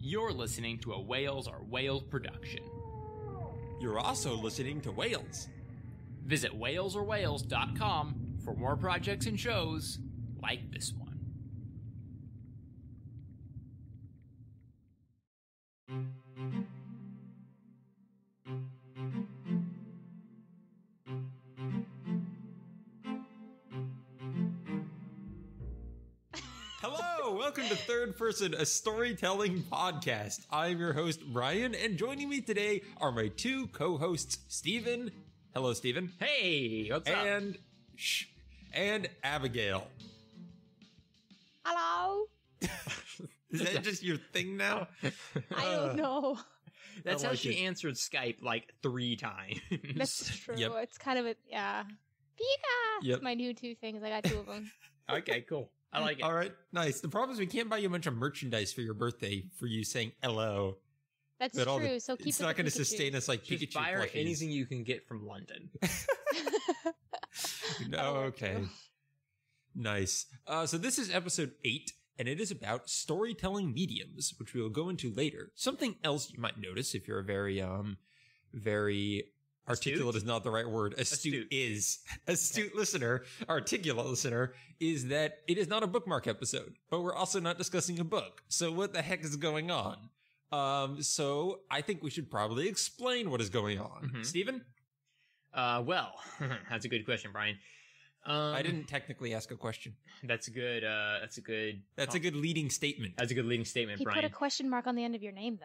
You're listening to a Whales Are Whales production. You're also listening to Whales. Visit whalesorwhales.com for more projects and shows like this one. Hello, welcome to Third Person, a storytelling podcast. I'm your host, Bryan, and joining me today are my two co-hosts, Steven. Hello, Steven. Hey, what's up? And Abigail. Hello. Is that just your thing now? I don't know. That's I how like she it. answered Skype like 3 times. That's true. Yep. It's kind of a, yeah. Pika! Yep. It's my new 2 things. I got 2 of them. Okay, cool. I like it. All right, nice. The problem is we can't buy you a bunch of merchandise for your birthday for you saying hello. That's But all true. the- So keep it's it not going to sustain us like Just Pikachu buy her plushies. anything you can get from London. No, okay. Nice. So this is episode 8, and it is about storytelling mediums, which we will go into later. Something else you might notice if you're a very articulate is not the right word. Astute listener, articulate listener, is that it is not a bookmark episode, but we're also not discussing a book. So what the heck is going on? So I think we should probably explain what is going on. Mhm. Steven? Well, that's a good question, Brian. I didn't technically ask a question. That's a good. That's a good leading statement. That's a good leading statement, He Brian. put a question mark on the end of your name,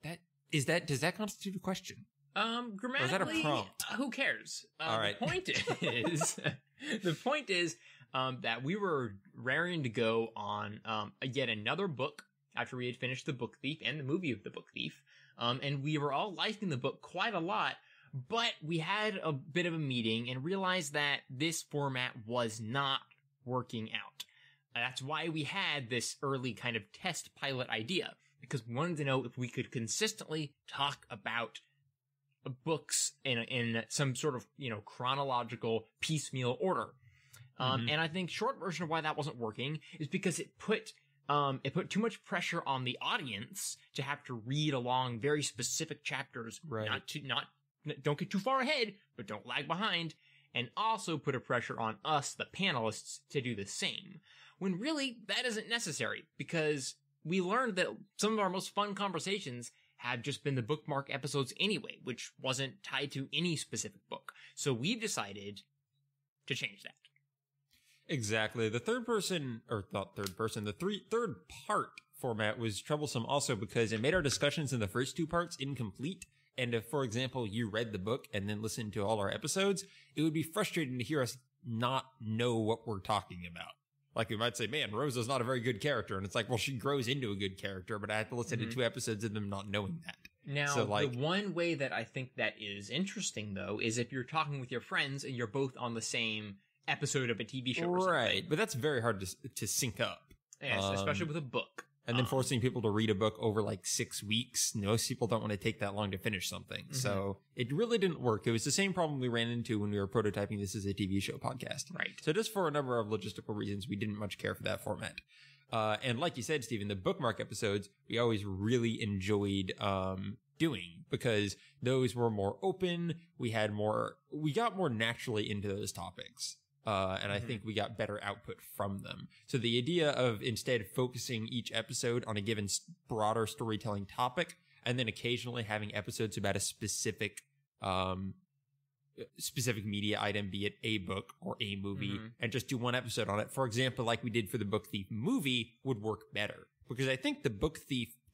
though. Does that constitute a question? Grammatically, Or is that a prompt? Who cares? All right. The point is that we were raring to go on yet another book after we had finished The Book Thief and the movie of The Book Thief, and we were all liking the book quite a lot. But we had a bit of a meeting and realized that this format was not working out. That's why we had this early kind of test pilot idea, because we wanted to know if we could consistently talk about books in some sort of, chronological piecemeal order. And I think short version of why that wasn't working is because it put too much pressure on the audience to have to read along very specific chapters, Right. Don't get too far ahead, but don't lag behind, and also put a pressure on us, the panelists, to do the same. When really, that isn't necessary, because we learned that some of our most fun conversations have just been the bookmark episodes anyway, which wasn't tied to any specific book. So we've decided to change that. Exactly. The third part format was troublesome also because it made our discussions in the first 2 parts incomplete. And if, for example, you read the book and then listened to all our episodes, it would be frustrating to hear us not know what we're talking about. Like we might say, man, Rosa's not a very good character. And it's like, well, she grows into a good character, but I have to listen to 2 episodes of them not knowing that. Now, So, the one way that I think that is interesting, though, is if you're talking with your friends and you're both on the same episode of a TV show or something. Right. But that's very hard to sync up. Yes, especially with a book. And then forcing people to read a book over like 6 weeks. Most people don't want to take that long to finish something. So it really didn't work. It was the same problem we ran into when we were prototyping this as a TV show podcast. Right. So just for a number of logistical reasons, we didn't much care for that format. And like you said, Stephen, the bookmark episodes, we always really enjoyed doing because those were more open. We got more naturally into those topics. And I think we got better output from them. So the idea of instead focusing each episode on a given broader storytelling topic, and then occasionally having episodes about a specific media item, be it a book or a movie, and just do one episode on it. For example, like we did for the Book Thief movie would work better. Because I think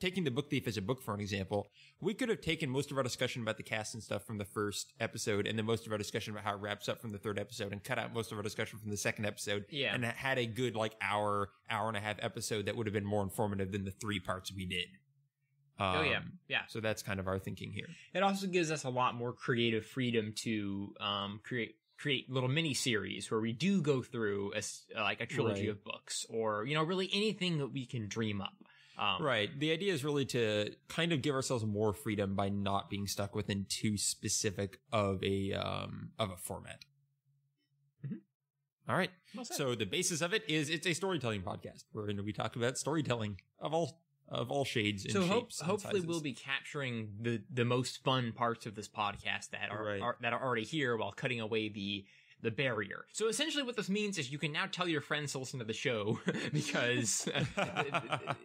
taking the Book Thief as a book, for an example, we could have taken most of our discussion about the cast and stuff from the first episode, and then most of our discussion about how it wraps up from the 3rd episode, and cut out most of our discussion from the 2nd episode, and had a good hour and a half episode that would have been more informative than the 3 parts we did. Yeah. So that's kind of our thinking here. It also gives us a lot more creative freedom to create little mini series where we do go through a trilogy of books, or really anything that we can dream up. Right. The idea is really to kind of give ourselves more freedom by not being stuck within too specific of a format. All right. So the basis of it is it's a storytelling podcast wherein we talk about storytelling of of all shades and So shapes. And hopefully sizes. we'll be capturing the most fun parts of this podcast that are already here while cutting away the barrier. So essentially what this means is you can now tell your friends to listen to the show because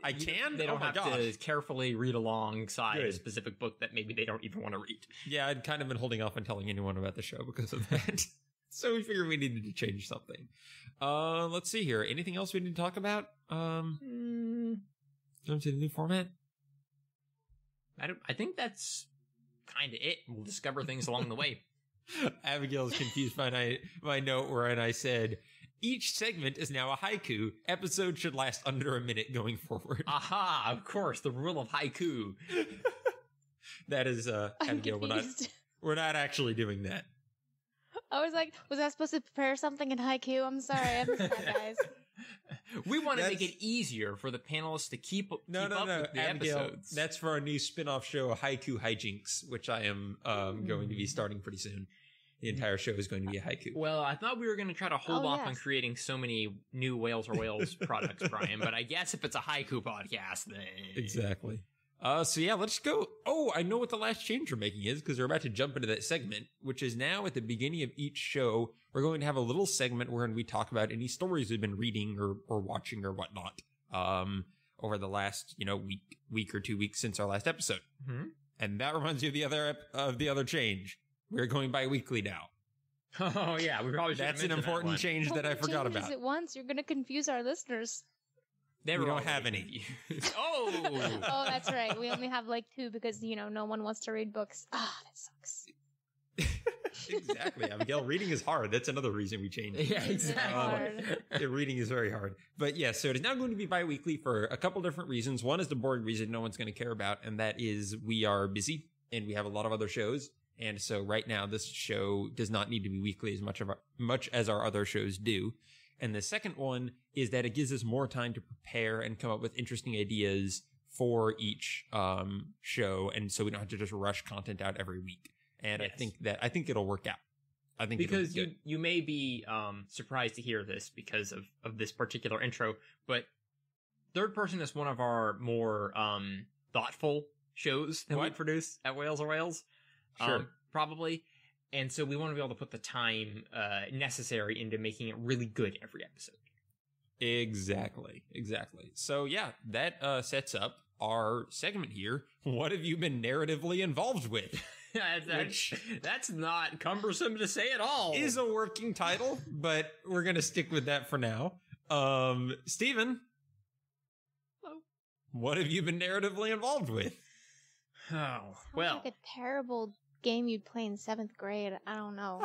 I can? They don't Oh my have to carefully read alongside a specific book that maybe they don't even want to read. Yeah, I'd kind of been holding off on telling anyone about the show because of that. So we figured we needed to change something. Let's see here. Anything else we need to talk about? In terms of the new format? I think that's kind of it. We'll discover things along the way. Abigail's confused by my note wherein I said, each segment is now a haiku. Episode should last under a minute going forward. Aha, of course, the rule of haiku. That is, Abigail, we're not actually doing that. I was like, was I supposed to prepare something in haiku? I'm sorry, I missed that, guys. We want to make it easier for the panelists to keep up with the Abigail, episodes. that's for our new spin-off show, Haiku Hijinks, which I am going to be starting pretty soon. The entire show is going to be a haiku. Well, I thought we were going to try to hold off on creating so many new Whales or Whales products, Bryan, but I guess if it's a haiku podcast, then... Exactly. So yeah, let's go. Oh, I know what the last change we're making is, because we're about to jump into that segment, which is now at the beginning of each show, we're going to have a little segment wherein we talk about any stories we've been reading or watching or whatnot, over the last, week or 2 weeks since our last episode. Mm-hmm. And that reminds you of the other change. We're going bi-weekly now. Oh yeah, we probably should. That's an important change that I forgot about. At once, you're going to confuse our listeners. We don't have any. Oh, that's right. We only have like 2 because, no one wants to read books. Ah, that sucks. Exactly, Abigail. Reading is hard. That's another reason we changed it. Yeah, exactly. Reading is very hard. But yeah, so it is now going to be bi-weekly for a couple different reasons. One is the boring reason no one's going to care about, and that is we are busy and we have a lot of other shows. And so right now this show does not need to be weekly as much as our other shows do. And the second one is that it gives us more time to prepare and come up with interesting ideas for each show. And so we don't have to just rush content out every week. And yes. I think it'll work out. I think because you may be surprised to hear this because of this particular intro, but Third Person is one of our more thoughtful shows that we produce at Whales or Whales. Sure. Probably. And so we want to be able to put the time necessary into making it really good every episode. Exactly. So yeah, that sets up our segment here. What have you been narratively involved with? That's not cumbersome to say at all. Is a working title, but we're going to stick with that for now. Steven. Hello. What have you been narratively involved with? Oh, well. Like a terrible game you'd play in 7th grade. I don't know.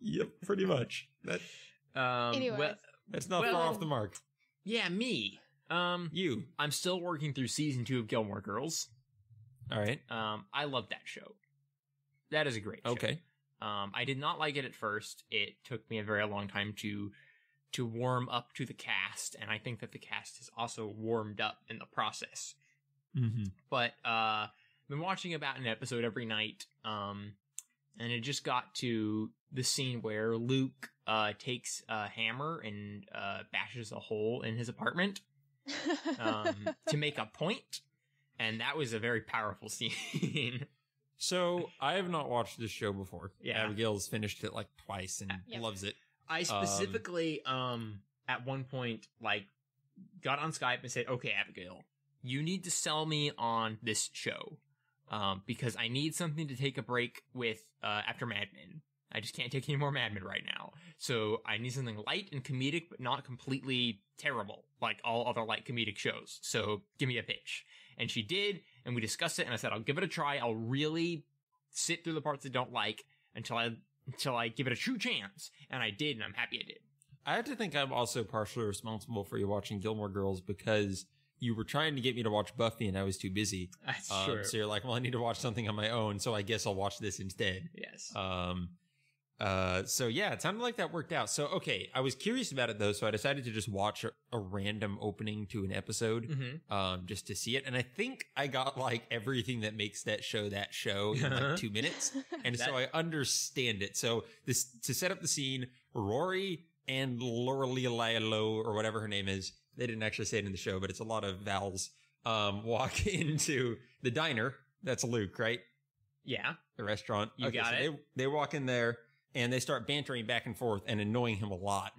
Yep, pretty much. Anyway, that's not far off the mark. Yeah, me. You. I'm still working through season 2 of Gilmore Girls. All right. I love that show. That is a great show. Okay. I did not like it at first. It took me a very long time to warm up to the cast, and I think that the cast has also warmed up in the process. Mm-hmm. But I've been watching about an episode every night, and it just got to the scene where Luke takes a hammer and bashes a hole in his apartment to make a point. And that was a very powerful scene. So I have not watched this show before. Yeah. Abigail's finished it like twice and loves it. I specifically, at one point, got on Skype and said, okay, Abigail, you need to sell me on this show. Because I need something to take a break with, after Mad Men. I just can't take any more Mad Men right now. So I need something light and comedic, but not completely terrible, like all other light comedic shows. So give me a pitch. And she did, and we discussed it, and I said, I'll give it a try. I'll really sit through the parts I don't like until I give it a true chance. And I did, and I'm happy I did. I have to think I'm also partially responsible for you watching Gilmore Girls because you were trying to get me to watch Buffy, and I was too busy. That's true. So you're like, well, I need to watch something on my own, so I guess I'll watch this instead. Yes. So yeah, it sounded like that worked out. So, okay, I was curious about it though, so I decided to just watch a random opening to an episode, just to see it. And I think I got like everything that makes that show in like 2 minutes. And so I understand it. So to set up the scene, Rory and Lorelei or whatever her name is, They didn't actually say it in the show, but it's a lot of Val's walk into the diner. That's Luke, right? Yeah. The restaurant. You got it. They walk in there and they start bantering back and forth and annoying him a lot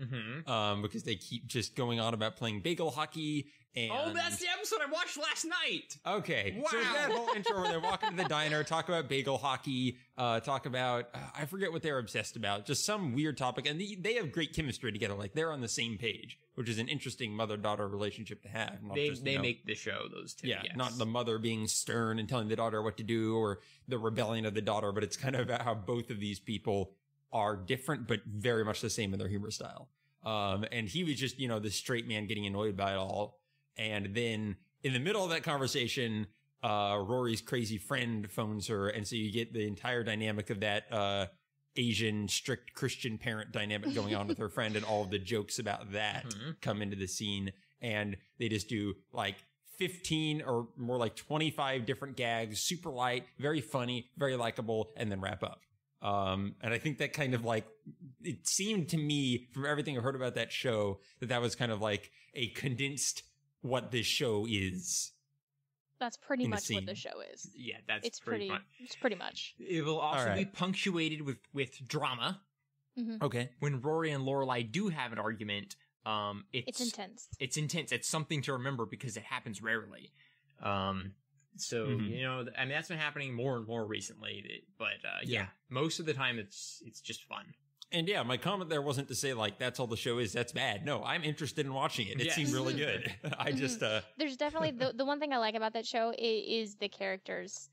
because they keep just going on about playing bagel hockey. And oh, that's the episode I watched last night. Okay. Wow. So that whole intro where they walk into the diner, talk about bagel hockey, talk about, I forget what they're obsessed about, just some weird topic. And they have great chemistry together. Like they're on the same page, which is an interesting mother-daughter relationship to have. Not they make the show, those two. Yeah, yes. Not the mother being stern and telling the daughter what to do or the rebellion of the daughter, but it's kind of about how both of these people are different, but very much the same in their humor style. And he was just, the straight man getting annoyed by it all. And then in the middle of that conversation, Rory's crazy friend phones her. And so you get the entire dynamic of that Asian strict Christian parent dynamic going on with her friend, and all of the jokes about that come into the scene. And they just do like 15 or more like 25 different gags, super light, very funny, very likable, and then wrap up. And I think that kind of like, it seemed to me from everything I've heard about that show that was kind of like a condensed what this show is. That's pretty much what the show is. Yeah, it's pretty much. It will also be punctuated with drama. Mm-hmm. Okay. When Rory and Lorelai do have an argument, it's intense. It's intense. It's something to remember because it happens rarely. So, that's been happening more and more recently. But yeah, most of the time it's just fun. And yeah, my comment there wasn't to say like, that's all the show is, that's bad. No, I'm interested in watching it. It seemed really good. I just, there's definitely, the one thing I like about that show is the characters.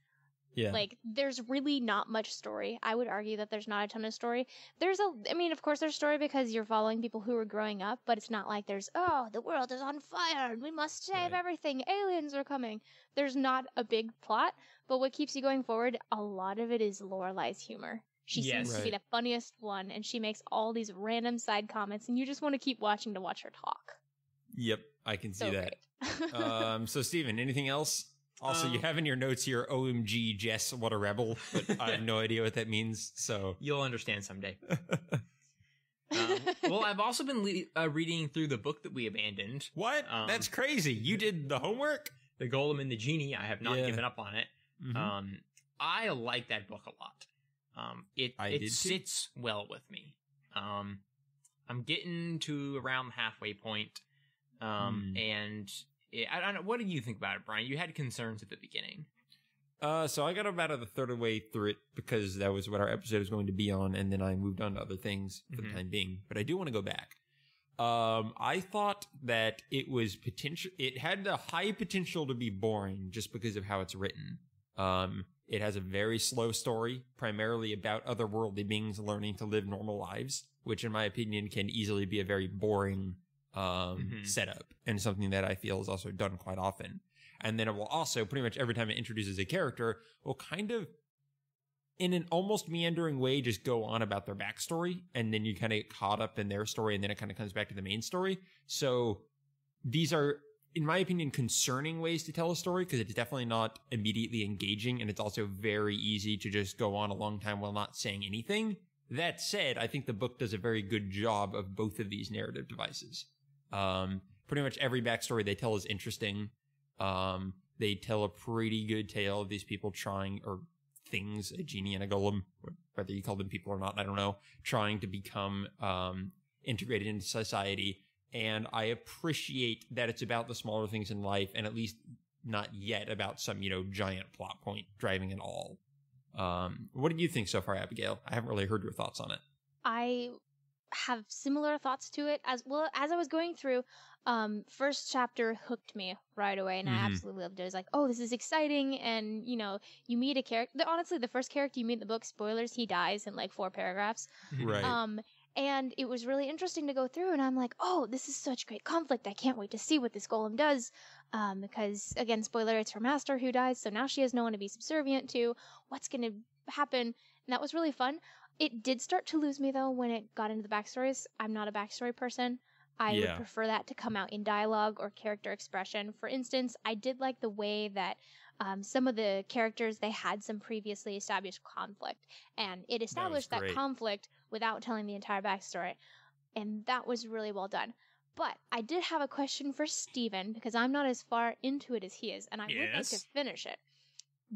Yeah. Like, there's really not much story. I would argue that there's not a ton of story. Of course there's story because you're following people who are growing up, but it's not like there's, the world is on fire and we must save everything. Aliens are coming. There's not a big plot, but what keeps you going forward, a lot of it is Lorelai's humor. She seems to be the funniest one, and she makes all these random side comments, and you just want to keep watching to watch her talk. Yep, I can see that. So, Steven, anything else? Also, you have in your notes here, OMG, Jess, what a rebel, but I have no idea what that means, so... You'll understand someday. Well, I've also been reading through the book that we abandoned. What? That's crazy. You did the homework? The Golem and the Genie. I have not given up on it. Mm-hmm. I like that book a lot. It sits well with me. I'm getting to around the halfway point. And I don't know. What did you think about it, Brian? You had concerns at the beginning. So I got about the third of the way through it because that was what our episode was going to be on. And then I moved on to other things for the time being, but I do want to go back. I thought that it had the high potential to be boring just because of how it's written. It has a very slow story, primarily about otherworldly beings learning to live normal lives, which in my opinion can easily be a very boring setup, and something that I feel is also done quite often. And then it will also, pretty much every time it introduces a character, will kind of, in an almost meandering way, just go on about their backstory, and then you kind of get caught up in their story, and then it kind of comes back to the main story. So these are, in my opinion, concerning ways to tell a story, because it's definitely not immediately engaging, and it's also very easy to just go on a long time while not saying anything. That said, I think the book does a very good job of both of these narrative devices. Pretty much every backstory they tell is interesting. They tell a pretty good tale of these people trying, or things, a genie and a golem, whether you call them people or not, I don't know, trying to become integrated into society. And I appreciate that it's about the smaller things in life, and at least not yet about some, giant plot point driving it all. What did you think so far, Abigail? I haven't really heard your thoughts on it. I have similar thoughts to it as well. As I was going through, first chapter hooked me right away, and I absolutely loved it. I was like, oh, this is exciting. And, you meet a character. Honestly, the first character you meet in the book, spoilers, he dies in like 4 paragraphs. Right. And it was really interesting to go through, and I'm like, oh, this is such great conflict. I can't wait to see what this golem does. Because, again, spoiler, it's her master who dies, so now she has no one to be subservient to. What's going to happen? And that was really fun. It did start to lose me, though, when it got into the backstories. I'm not a backstory person. I would prefer that to come out in dialogue or character expression. For instance, I did like the way that some of the characters, they had some previously established conflict, and it established that conflict without telling the entire backstory, and that was really well done. But I did have a question for Steven, because I'm not as far into it as he is, and I would like to finish it.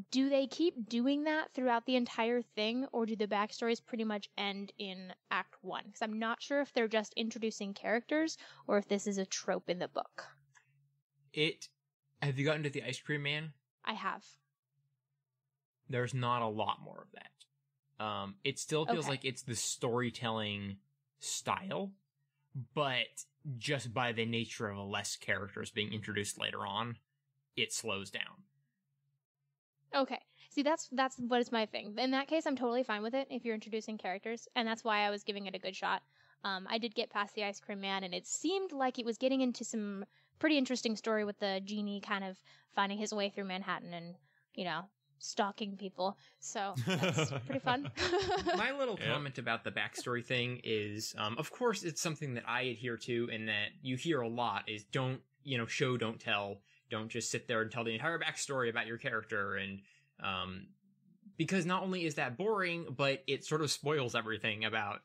Do they keep doing that throughout the entire thing, or do the backstories pretty much end in Act 1? Because I'm not sure if they're just introducing characters, or if this is a trope in the book. Have you gotten to the Ice Cream Man? I have. There's not a lot more of that. It still feels like it's the storytelling style, but just by the nature of less characters being introduced later on, it slows down. Okay. See, that's what is my thing. In that case, I'm totally fine with it if you're introducing characters, and that's why I was giving it a good shot. I did get past the Ice Cream Man, and it seemed like it was getting into some pretty interesting story with the genie kind of finding his way through Manhattan and, stalking people. So that's pretty fun. My little comment about the backstory thing is, of course, it's something that I adhere to and that you hear a lot is don't show, don't tell. Don't just sit there and tell the entire backstory about your character. And because not only is that boring, but it sort of spoils everything about,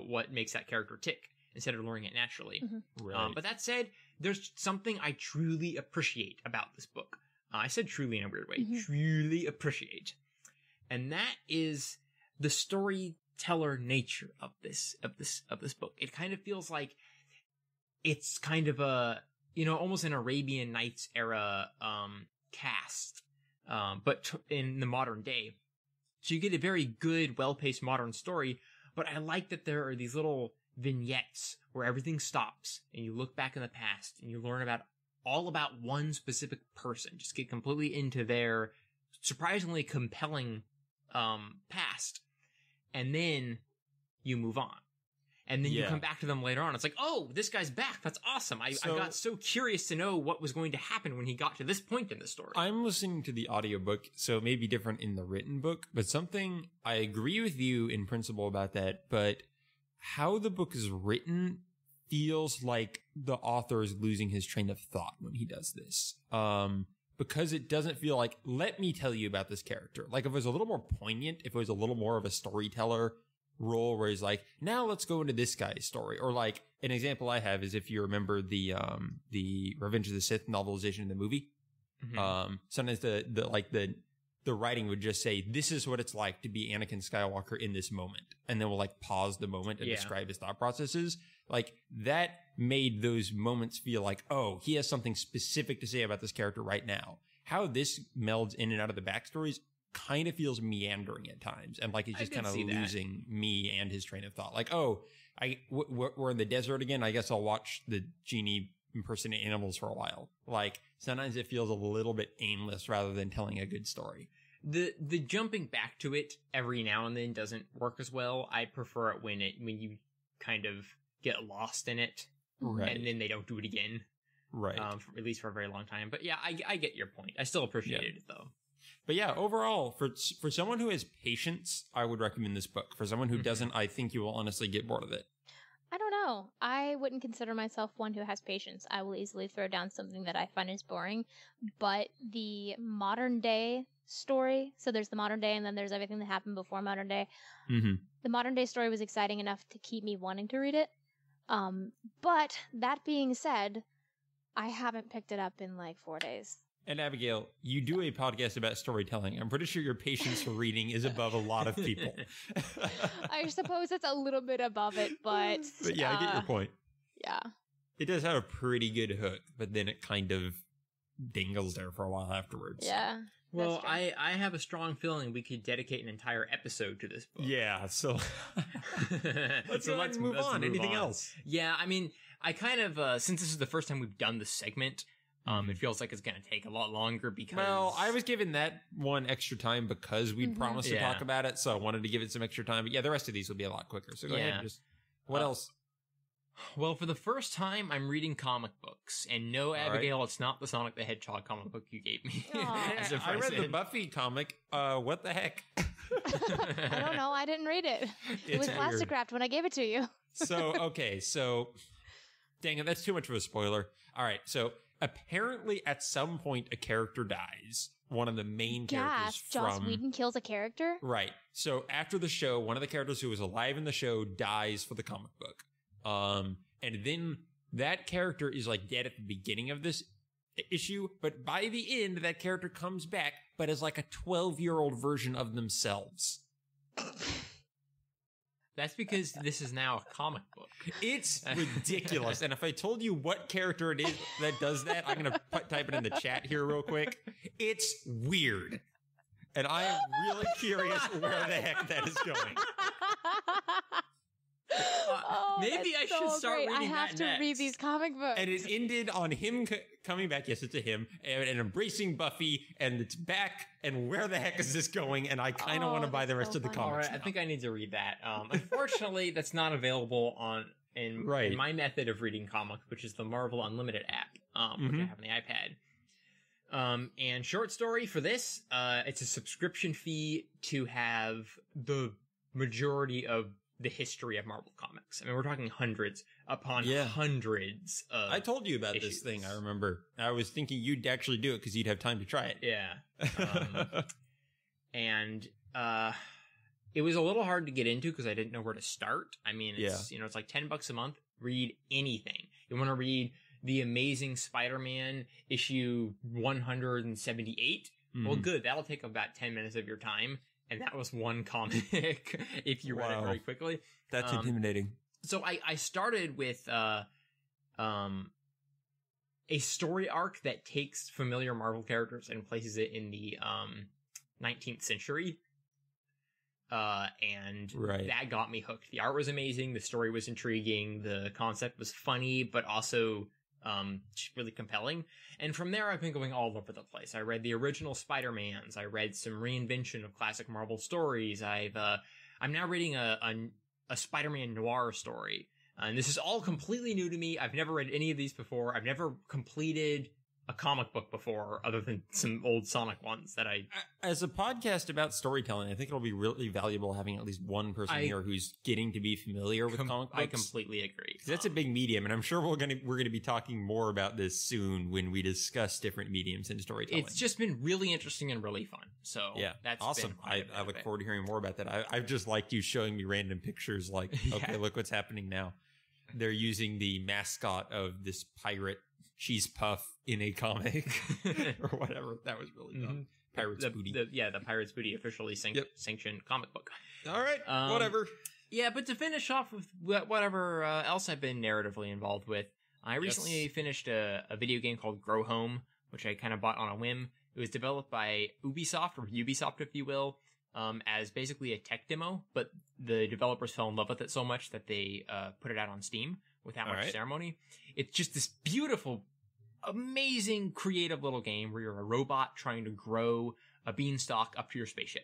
what makes that character tick instead of learning it naturally. Mm-hmm. Right. But that said, there's something I truly appreciate about this book. I said truly in a weird way. Mm-hmm. Truly appreciate. And that is the storyteller nature of this book. It kind of feels like it's kind of a, almost an Arabian Nights era cast, but in the modern day. So you get a very good, well-paced modern story, but I like that there are these little vignettes where everything stops and you look back in the past and you learn all about one specific person. Just get completely into their surprisingly compelling past, and then you move on. And then you come back to them later on. It's like, oh, this guy's back. That's awesome. I got so curious to know what was going to happen when he got to this point in the story. I'm listening to the audiobook, so it may be different in the written book, but something I agree with you in principle about that, but how the book is written feels like the author is losing his train of thought when he does this. Because it doesn't feel like, let me tell you about this character. Like if it was a little more poignant, if it was a little more of a storyteller role where he's like, now let's go into this guy's story. Or like an example I have is if you remember the Revenge of the Sith novelization in the movie. Mm-hmm. Sometimes the writing would just say, this is what it's like to be Anakin Skywalker in this moment. And then we'll like pause the moment and describe his thought processes. Like that made those moments feel like, oh, he has something specific to say about this character right now. How this melds in and out of the backstories kind of feels meandering at times, and like he's just kind of losing me and his train of thought. Like, oh, we're in the desert again. I guess I'll watch the genie impersonate animals for a while. Like sometimes it feels a little bit aimless rather than telling a good story. The jumping back to it every now and then doesn't work as well. I prefer it when you kind of get lost in it, right, and then they don't do it again, right? At least for a very long time. But yeah, I get your point. I still appreciated it though. But yeah, overall, for someone who has patience, I would recommend this book. For someone who doesn't, I think you will honestly get bored of it. I don't know. I wouldn't consider myself one who has patience. I will easily throw down something that I find is boring. But the modern day story, so there's the modern day and then there's everything that happened before modern day. Mm-hmm. The modern day story was exciting enough to keep me wanting to read it. But that being said, I haven't picked it up in like 4 days. And Abigail, you do a podcast about storytelling. I'm pretty sure your patience for reading is above a lot of people. I suppose it's a little bit above it, but yeah, I get your point. Yeah. It does have a pretty good hook, but then it kind of dangles there for a while afterwards. Yeah. Well, I have a strong feeling we could dedicate an entire episode to this book. Yeah, so let's move on. Anything else? Yeah, I mean, I kind of, since this is the first time we've done this segment, it feels like it's going to take a lot longer because... Well, I was given that one extra time because we'd promised to talk about it, so I wanted to give it some extra time. But yeah, the rest of these will be a lot quicker. So go ahead and just... What else? Well, for the first time, I'm reading comic books. And no, Abigail, it's not the Sonic the Hedgehog comic book you gave me. I read the Buffy comic. What the heck? I don't know. I didn't read it. It was plastic wrapped when I gave it to you. So, dang it, that's too much of a spoiler. All right, so... Apparently, at some point, a character dies. One of the main characters from... Joss Whedon kills a character? Right. So, after the show, one of the characters who was alive in the show dies for the comic book. And then that character is like dead at the beginning of this issue, but by the end, that character comes back, but as like a 12-year-old version of themselves. That's because this is now a comic book. It's ridiculous. And if I told you what character it is that does that, I'm going to type it in the chat here real quick. It's weird. And I am really curious where the heck that is going. Maybe I should start reading that I have to read these comic books. And it ended on him coming back. Yes, it's a him. And embracing Buffy. And it's back. And where the heck is this going? And I kind of want to buy the rest of the comics. All right, I think I need to read that. Unfortunately, that's not available in my method of reading comics, which is the Marvel Unlimited app, which I have on the iPad. And short story for this, it's a subscription fee to have the majority of the history of Marvel Comics. I mean, we're talking hundreds upon hundreds of I told you about this thing, I remember. I was thinking you'd actually do it because you'd have time to try it. Yeah. And it was a little hard to get into because I didn't know where to start. I mean, it's it's like $10 a month. Read anything. You want to read The Amazing Spider-Man issue 178? Well, good. That'll take about 10 minutes of your time. And that was one comic if you read it very quickly. That's intimidating. So I started with a story arc that takes familiar Marvel characters and places it in the 19th century. And that got me hooked. The art was amazing. The story was intriguing. The concept was funny, but also really compelling. And from there, I've been going all over the place. I read the original Spider-Mans. I read some reinvention of classic Marvel stories. I'm now reading a Spider-Man noir story. And this is all completely new to me. I've never read any of these before. I've never completed a comic book before, other than some old Sonic ones that As a podcast about storytelling, I think it'll be really valuable having at least one person here who's getting to be familiar with comic books. I completely agree. That's a big medium, and I'm sure we're gonna be talking more about this soon when we discuss different mediums in storytelling. It's just been really interesting and really fun. So yeah, that's awesome. I look forward to hearing more about that. I've just liked you showing me random pictures, like, okay, look what's happening now. They're using the mascot of this pirate cheese puff in a comic or whatever. That was really fun. Pirate's Booty. The Pirate's Booty officially sanctioned comic book. All right, whatever. Yeah, but to finish off with whatever else I've been narratively involved with, I recently finished a video game called Grow Home, which I kind of bought on a whim. It was developed by Ubisoft, or Ubisoft if you will, as basically a tech demo, but the developers fell in love with it so much that they put it out on Steam without much ceremony. It's just this beautiful, amazing, creative little game where you're a robot trying to grow a beanstalk up to your spaceship.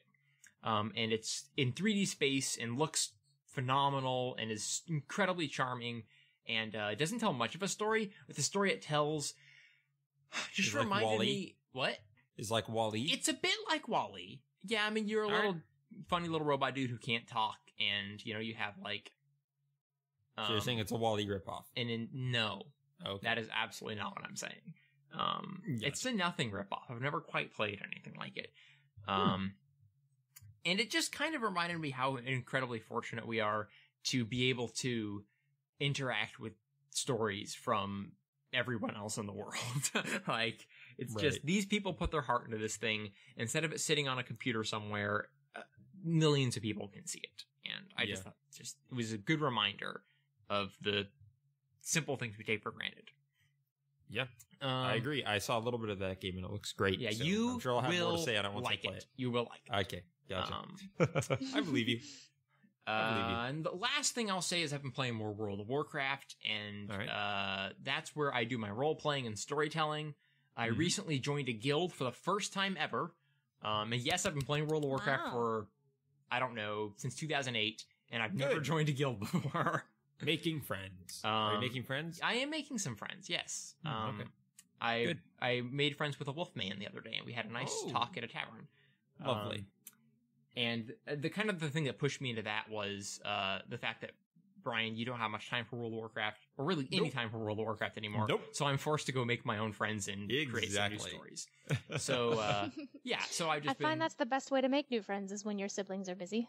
And it's in 3D space and looks phenomenal and is incredibly charming. And it doesn't tell much of a story, but the story it tells just reminded me... What? Is like WALL-E? It's a bit like WALL-E. Yeah, I mean, you're a little funny little robot dude who can't talk, and, you have, like... So you're saying it's a WALL-E ripoff? No. Okay. That is absolutely not what I'm saying. It's a nothing ripoff. I've never quite played anything like it. And it just kind of reminded me how incredibly fortunate we are to be able to interact with stories from everyone else in the world. Like, it's just, these people put their heart into this thing. Instead of it sitting on a computer somewhere, millions of people can see it. And I just thought it was a good reminder of the simple things we take for granted. Yeah, I agree. I saw a little bit of that game and it looks great. Yeah, so you I'm sure I'll have more to say. I don't want like to play it. You will like it. Okay, gotcha. I believe you. And the last thing I'll say is I've been playing more World of Warcraft, and that's where I do my role playing and storytelling. I recently joined a guild for the first time ever. And yes, I've been playing World of Warcraft for, I don't know, since 2008, and I've never joined a guild before. Making friends. Are you making friends? I am making some friends, yes. Okay. I made friends with a wolfman the other day, and we had a nice talk at a tavern. Lovely. And the thing that pushed me into that was the fact that Bryan, you don't have much time for World of Warcraft, or really any time for World of Warcraft anymore. Nope. So I'm forced to go make my own friends and create some new stories. So, so I find that's the best way to make new friends is when your siblings are busy.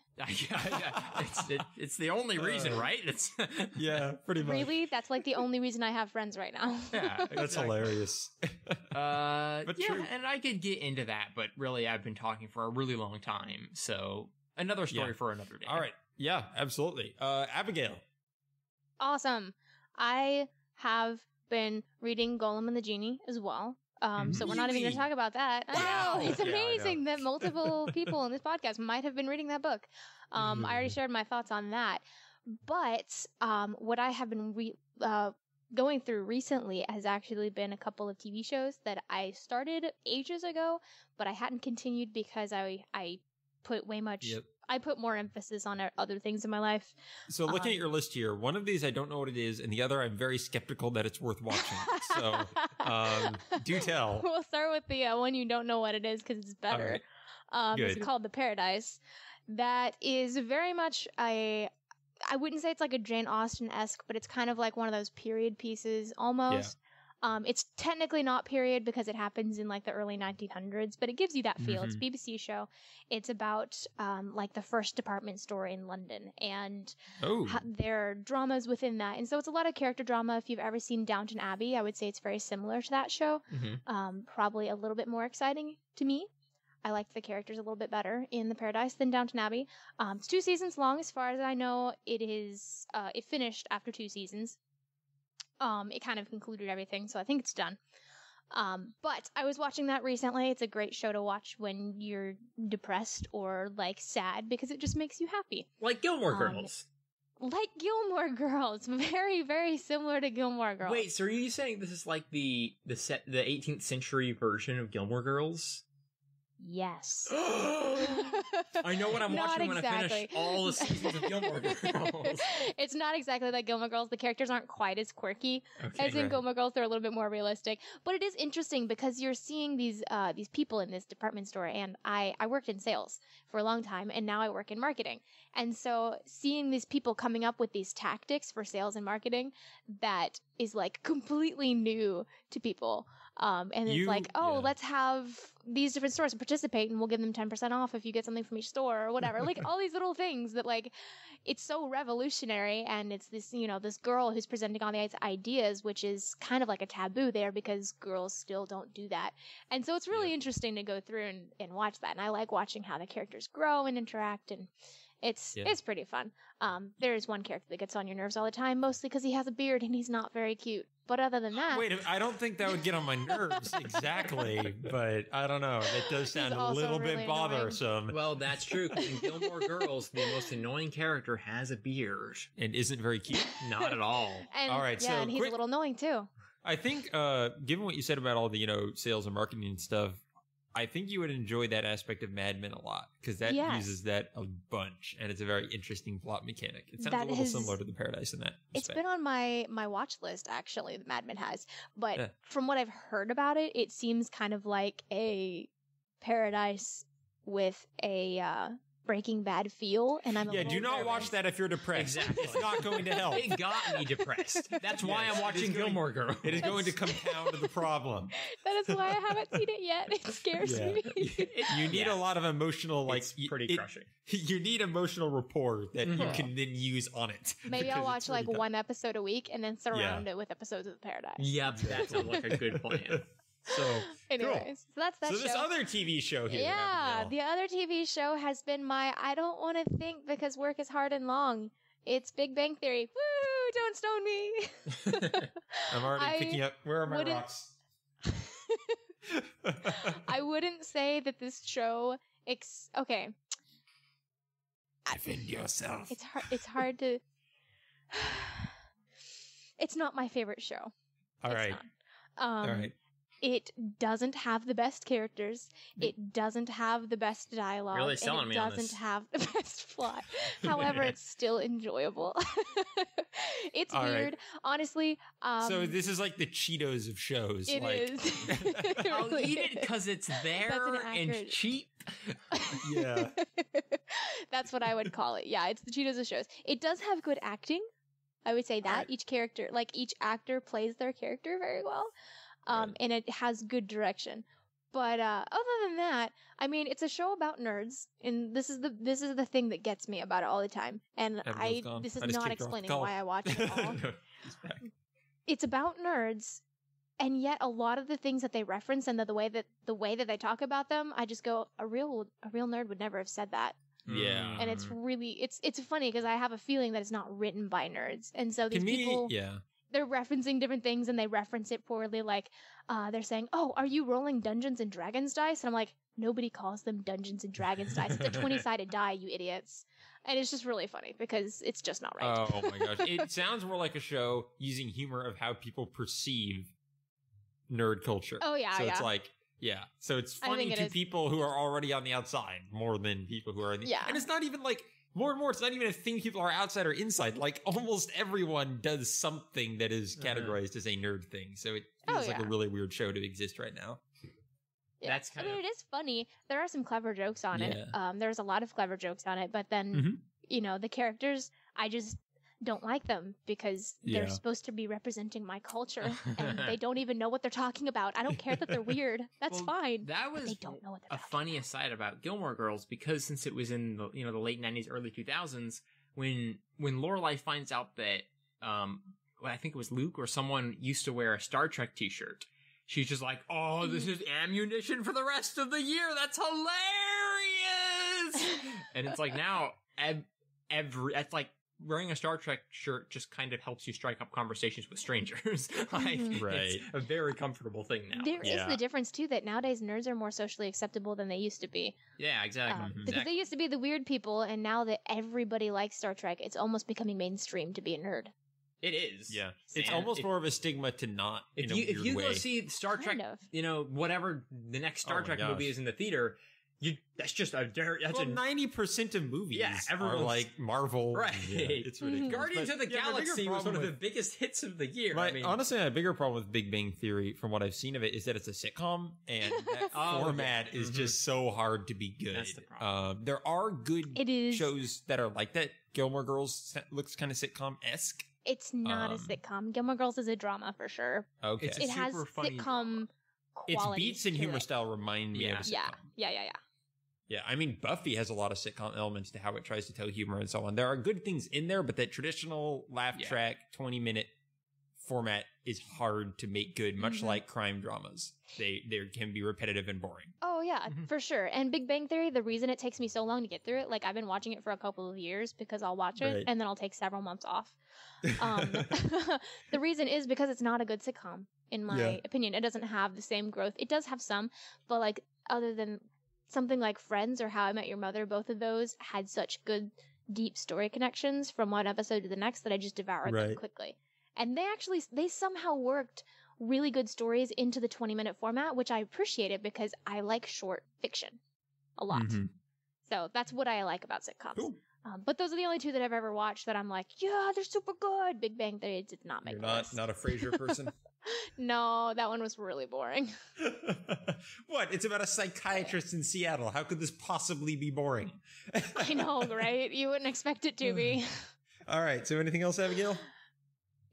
It's the only reason, right? It's yeah, pretty much. Really? That's like the only reason I have friends right now. Yeah, that's hilarious. But true. And I could get into that, but really I've been talking for a really long time. So another story for another day. All right. Yeah, absolutely. Abigail. Awesome. I have been reading Golem and the Genie as well. So we're not even going to talk about that. Wow. I know. It's amazing I know. that multiple people in this podcast might have been reading that book. I already shared my thoughts on that. But what I have been going through recently has actually been a couple of TV shows that I started ages ago, but I hadn't continued because I put I put more emphasis on other things in my life. So looking at your list here, one of these I don't know what it is, and the other I'm very skeptical that it's worth watching. So do tell. We'll start with the one you don't know what it is because it's better. Right. It's called The Paradise. That is very much I wouldn't say it's like a Jane Austen-esque, but it's kind of like one of those period pieces almost. It's technically not period because it happens in like the early 1900s, but it gives you that feel. It's a BBC show. It's about like the first department store in London, and there are dramas within that. And so it's a lot of character drama. If you've ever seen Downton Abbey, I would say it's very similar to that show. Probably a little bit more exciting to me. I liked the characters a little bit better in The Paradise than Downton Abbey. It's 2 seasons long. As far as I know, it finished after 2 seasons. It kind of concluded everything, so I think it's done. But I was watching that recently. It's a great show to watch when you're depressed or like sad because it just makes you happy. Like Gilmore Girls. Like Gilmore Girls. Very, very similar to Gilmore Girls. Wait, so are you saying this is like the 18th century version of Gilmore Girls? Yes. I know what I'm watching when I finish all the seasons of Gilmore Girls. It's not exactly like Gilmore Girls. The characters aren't quite as quirky as in Gilmore Girls. They're a little bit more realistic. But it is interesting because you're seeing these people in this department store. And I worked in sales for a long time, and now I work in marketing. And so seeing these people coming up with these tactics for sales and marketing that is like completely new to people. And it's let's have these different stores participate and we'll give them 10% off if you get something from each store or whatever. Like all these little things that like, it's so revolutionary. And it's this, this girl who's presenting all these ideas, which is kind of like a taboo there because girls still don't do that. And so it's really interesting to go through and watch that. And I like watching how the characters grow and interact, and it's pretty fun. There is one character that gets on your nerves all the time, mostly because he has a beard and he's not very cute. But other than that... Wait, I don't think that would get on my nerves exactly, but I don't know. That does sound a little bit bothersome. Well, that's true. In Gilmore Girls, the most annoying character has a beard. And isn't very cute? Not at all. And, all right, and he's a little annoying too. I think, given what you said about all the, sales and marketing and stuff, I think you would enjoy that aspect of Mad Men a lot because that uses that a bunch, and it's a very interesting plot mechanic. It sounds a little similar to The Paradise in that respect. It's been on my watch list, actually, that Mad Men has. But from what I've heard about it, it seems kind of like a Paradise with a Breaking Bad feel, and I'm do not nervous. watch that if you're depressed. Exactly. It's not going to help. It got me depressed. That's why I'm watching Gilmore Girls. It is going to compound the problem. That is why I haven't seen it yet. It scares me. You need a lot of emotional, it's pretty crushing. You need emotional rapport that you can then use on it. Maybe I'll watch like one episode a week and then surround it with episodes of The Paradise. Yep, that sounds like a good plan. So, anyways, cool. So that's that show. So this other TV show here. Yeah, the other TV show has been I don't want to think because work is hard and long. It's Big Bang Theory. Woo! Don't stone me. I'm already picking up. Where are my rocks? I wouldn't say that this show. Okay. Defend yourself. It's hard to. It's not my favorite show. All right. All right. It doesn't have the best characters. It doesn't have the best dialogue. Really selling me on this. It doesn't have the best plot. However, it's still enjoyable. It's weird. Right. Honestly. So this is like the Cheetos of shows. It is. I'll eat it because it's there and cheap. Yeah. That's what I would call it. Yeah, it's the Cheetos of shows. It does have good acting. I would say that Alright. each character, like each actor plays their character very well. Right. And it has good direction. But other than that, I mean, it's a show about nerds, and this is the thing that gets me about it all the time. And Abigail's gone. this I is just not kicked her off the explaining call. why I watch it at all. No, she's back. It's about nerds, and yet a lot of the things that they reference and the way that they talk about them, I just go, a real nerd would never have said that. Yeah. And it's really it's funny because I have a feeling that it's not written by nerds, and so these To me, people, yeah. they're referencing different things and they reference it poorly. Like, they're saying, "Oh, are you rolling Dungeons and Dragons dice?" And I'm like, nobody calls them Dungeons and Dragons dice. It's a 20-sided die, you idiots. And it's just really funny because it's just not right. Oh my gosh. It sounds more like a show using humor of how people perceive nerd culture. Oh, yeah, So yeah. it's like, yeah. So it's I funny think it to is. people who are already on the outside more than people who are in the... Yeah. And it's not even like... More and more, it's not even a thing people are outside or inside. Like, almost everyone does something that is categorized as a nerd thing. So it feels like a really weird show to exist right now. Yeah. That's I kind mean, of- it is funny. There are some clever jokes on it. Yeah. There's a lot of clever jokes on it, but then, Mhm. you know, the characters, I just don't like them because they're Yeah. supposed to be representing my culture and they don't even know what they're talking about. I don't care that they're weird. That's Well, fine. That But was they don't know what they're a talking funny aside about Gilmore Girls, because since it was in the the late 90s, early 2000s, when Lorelai finds out that I think it was Luke or someone used to wear a Star Trek t-shirt, she's just like, "Oh, this is ammunition for the rest of the year. That's hilarious!" And it's like now it's like wearing a Star Trek shirt just kind of helps you strike up conversations with strangers. Like, Mhm. Right. It's a very comfortable thing now. There is Yeah. the difference too that nowadays nerds are more socially acceptable than they used to be. Yeah, exactly. Because they used to be the weird people, and now that everybody likes Star Trek, it's almost becoming mainstream to be a nerd. It is. Yeah. It's And almost if- more of a stigma to not If in a you weird go way. see Star Trek, Kind of. whatever the next Star Oh my Trek movie gosh. is in the theater, that's just a that's Well, a 90% of movies Yeah, are everyone's- like Marvel. Right. Yeah, it's ridiculous. Guardians But, of the yeah, my bigger Galaxy was one problem of the with- biggest hits of the year. My, honestly, my bigger problem with Big Bang Theory, from what I've seen of it, is that it's a sitcom, and that Oh, format yeah. is Mhm. just so hard to be good. That's the problem. There are good It is. shows that are like that. Gilmore Girls looks kind of sitcom-esque. It's not a Um, sitcom. Gilmore Girls is a drama for sure. Okay. It's It has super funny sitcom Its qualities beats and to humor it. style remind me of a Yeah. sitcom. Yeah. Yeah, I mean, Buffy has a lot of sitcom elements to how it tries to tell humor and so on. There are good things in there, but that traditional laugh Yeah. track 20-minute format is hard to make good, much Mhm. like crime dramas. They can be repetitive and boring. Oh yeah, Mhm. for sure. And Big Bang Theory, the reason it takes me so long to get through it, like I've been watching it for a couple of years because I'll watch it Right. and then I'll take several months off. The reason is because it's not a good sitcom, in my Yeah. opinion. It doesn't have the same growth. It does have some, but like other than something like Friends or How I Met Your Mother, both of those had such good, deep story connections from one episode to the next that I just devoured them Right. quickly. And they somehow worked really good stories into the 20-minute format, which I appreciated because I like short fiction a lot. Mhm. So that's what I like about sitcoms. Cool. But those are the only two that I've ever watched that I'm like, yeah, they're super good. Big Bang Theory did not make You're the list. not a Frasier person? No, that one was really boring. What? It's about a psychiatrist in Seattle. How could this possibly be boring? I know, right? You wouldn't expect it to be. All right. So anything else, Abigail?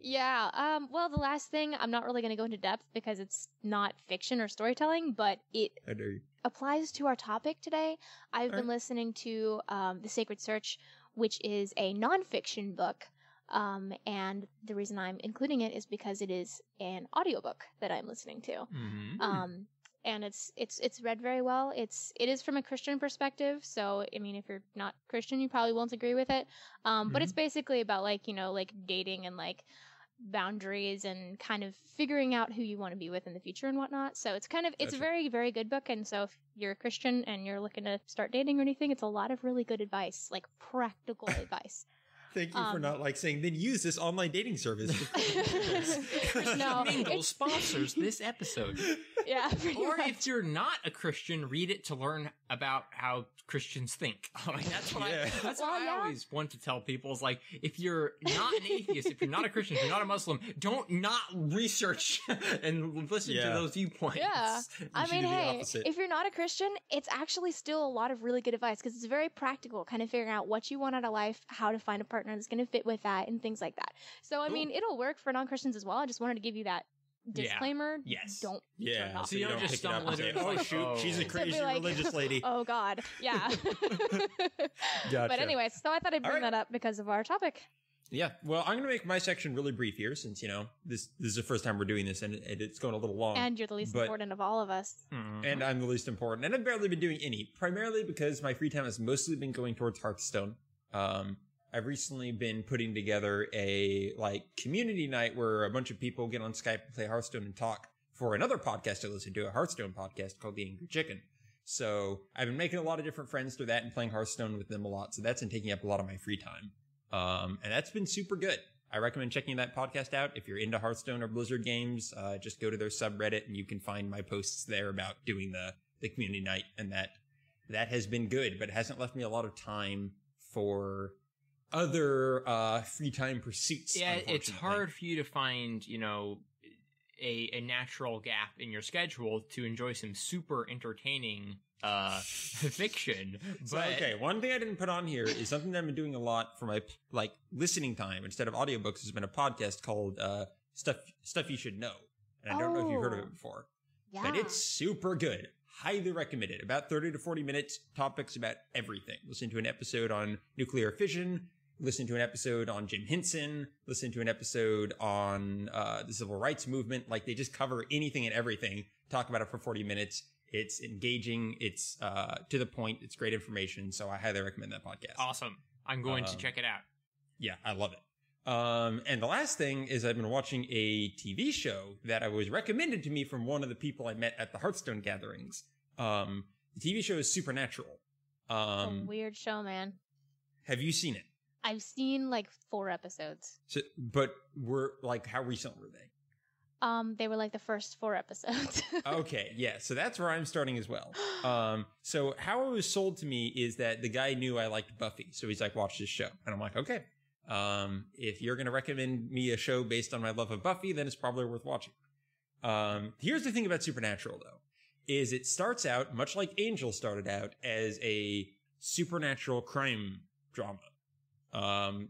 Yeah. Well, the last thing, I'm not really going to go into depth because it's not fiction or storytelling, but it I dare you. applies to our topic today. I've been Alright. listening to The Sacred Search, which is a nonfiction book. And the reason I'm including it is because it is an audiobook that I'm listening to. Mhm. And it's read very well. It is from a Christian perspective, so I mean, if you're not Christian, you probably won't agree with it. But it's basically about like dating and like boundaries and kind of figuring out who you want to be with in the future and whatnot. So it's a Gotcha. very, very good book. And so if you're a Christian and you're looking to start dating or anything, it's a lot of really good advice, like practical advice. Thank you for not saying, then use this online dating service. No, Mingle it's- sponsors this episode. Yeah. pretty Or much. if you're not a Christian, read it to learn about how Christians think. Like, that's what Yeah. that's Well, what I yeah. always want to tell people is like, if you're not an atheist, if you're not a Christian, if you're not a Muslim, don't not research and listen to Yeah. those viewpoints. Yeah. I should mean, do the hey, opposite. if you're not a Christian, it's actually still a lot of really good advice because it's very practical, kind of figuring out what you want out of life, how to find a partner that's going to fit with that, and things like that. So, I Cool. mean, it'll work for non-Christians as well. I just wanted to give you that Yeah. disclaimer. Yes. Don't Yeah, turn off. So you don't just pick it up stumble and say, into it, oh like, shoot, oh. she's a So be crazy like, religious lady. Oh, God. Yeah. But Gotcha. anyways, so I thought I'd bring All right. that up because of our topic. Yeah, well, I'm going to make my section really brief here since, this is the first time we're doing this and it's going a little long. And you're the least but- important of all of us. Mhm. And I'm the least important. And I've barely been doing any, primarily because my free time has mostly been going towards Hearthstone. I've recently been putting together a community night where a bunch of people get on Skype and play Hearthstone and talk for another podcast I listen to, a Hearthstone podcast called The Angry Chicken. So I've been making a lot of different friends through that and playing Hearthstone with them a lot. So that's been taking up a lot of my free time. And that's been super good. I recommend checking that podcast out. If you're into Hearthstone or Blizzard games, just go to their subreddit and you can find my posts there about doing the community night. And that has been good, but it hasn't left me a lot of time for other free time pursuits. Yeah, it's unfortunately. hard for you to find, a natural gap in your schedule to enjoy some super entertaining fiction. So, But okay, one thing I didn't put on here is something that I've been doing a lot for my listening time instead of audiobooks has been a podcast called Stuff You Should Know. And I don't know if you've heard of Oh. it before. Yeah. But it's super good. Highly recommend it. About 30 to 40 minutes, topics about everything. Listen to an episode on nuclear fission, listen to an episode on Jim Henson, listen to an episode on the civil rights movement. They just cover anything and everything, talk about it for 40 minutes. It's engaging, it's to the point, it's great information, so I highly recommend that podcast. awesome. I'm going to check it out. Yeah, I love it. And the last thing is I've been watching a TV show that I was recommended to me from one of the people I met at the Hearthstone gatherings. The TV show is Supernatural. It's a weird show, man. Have you seen it? I've seen 4 episodes. So, but how recent were they? They were the first 4 episodes. Okay, yeah, so that's where I'm starting as well. So how it was sold to me is that the guy knew I liked Buffy, so he's like, watch this show. And I'm like, okay. If you're going to recommend me a show based on my love of Buffy, then it's probably worth watching. Here's the thing about Supernatural, though, is it starts out, much like Angel started out, as a supernatural crime drama.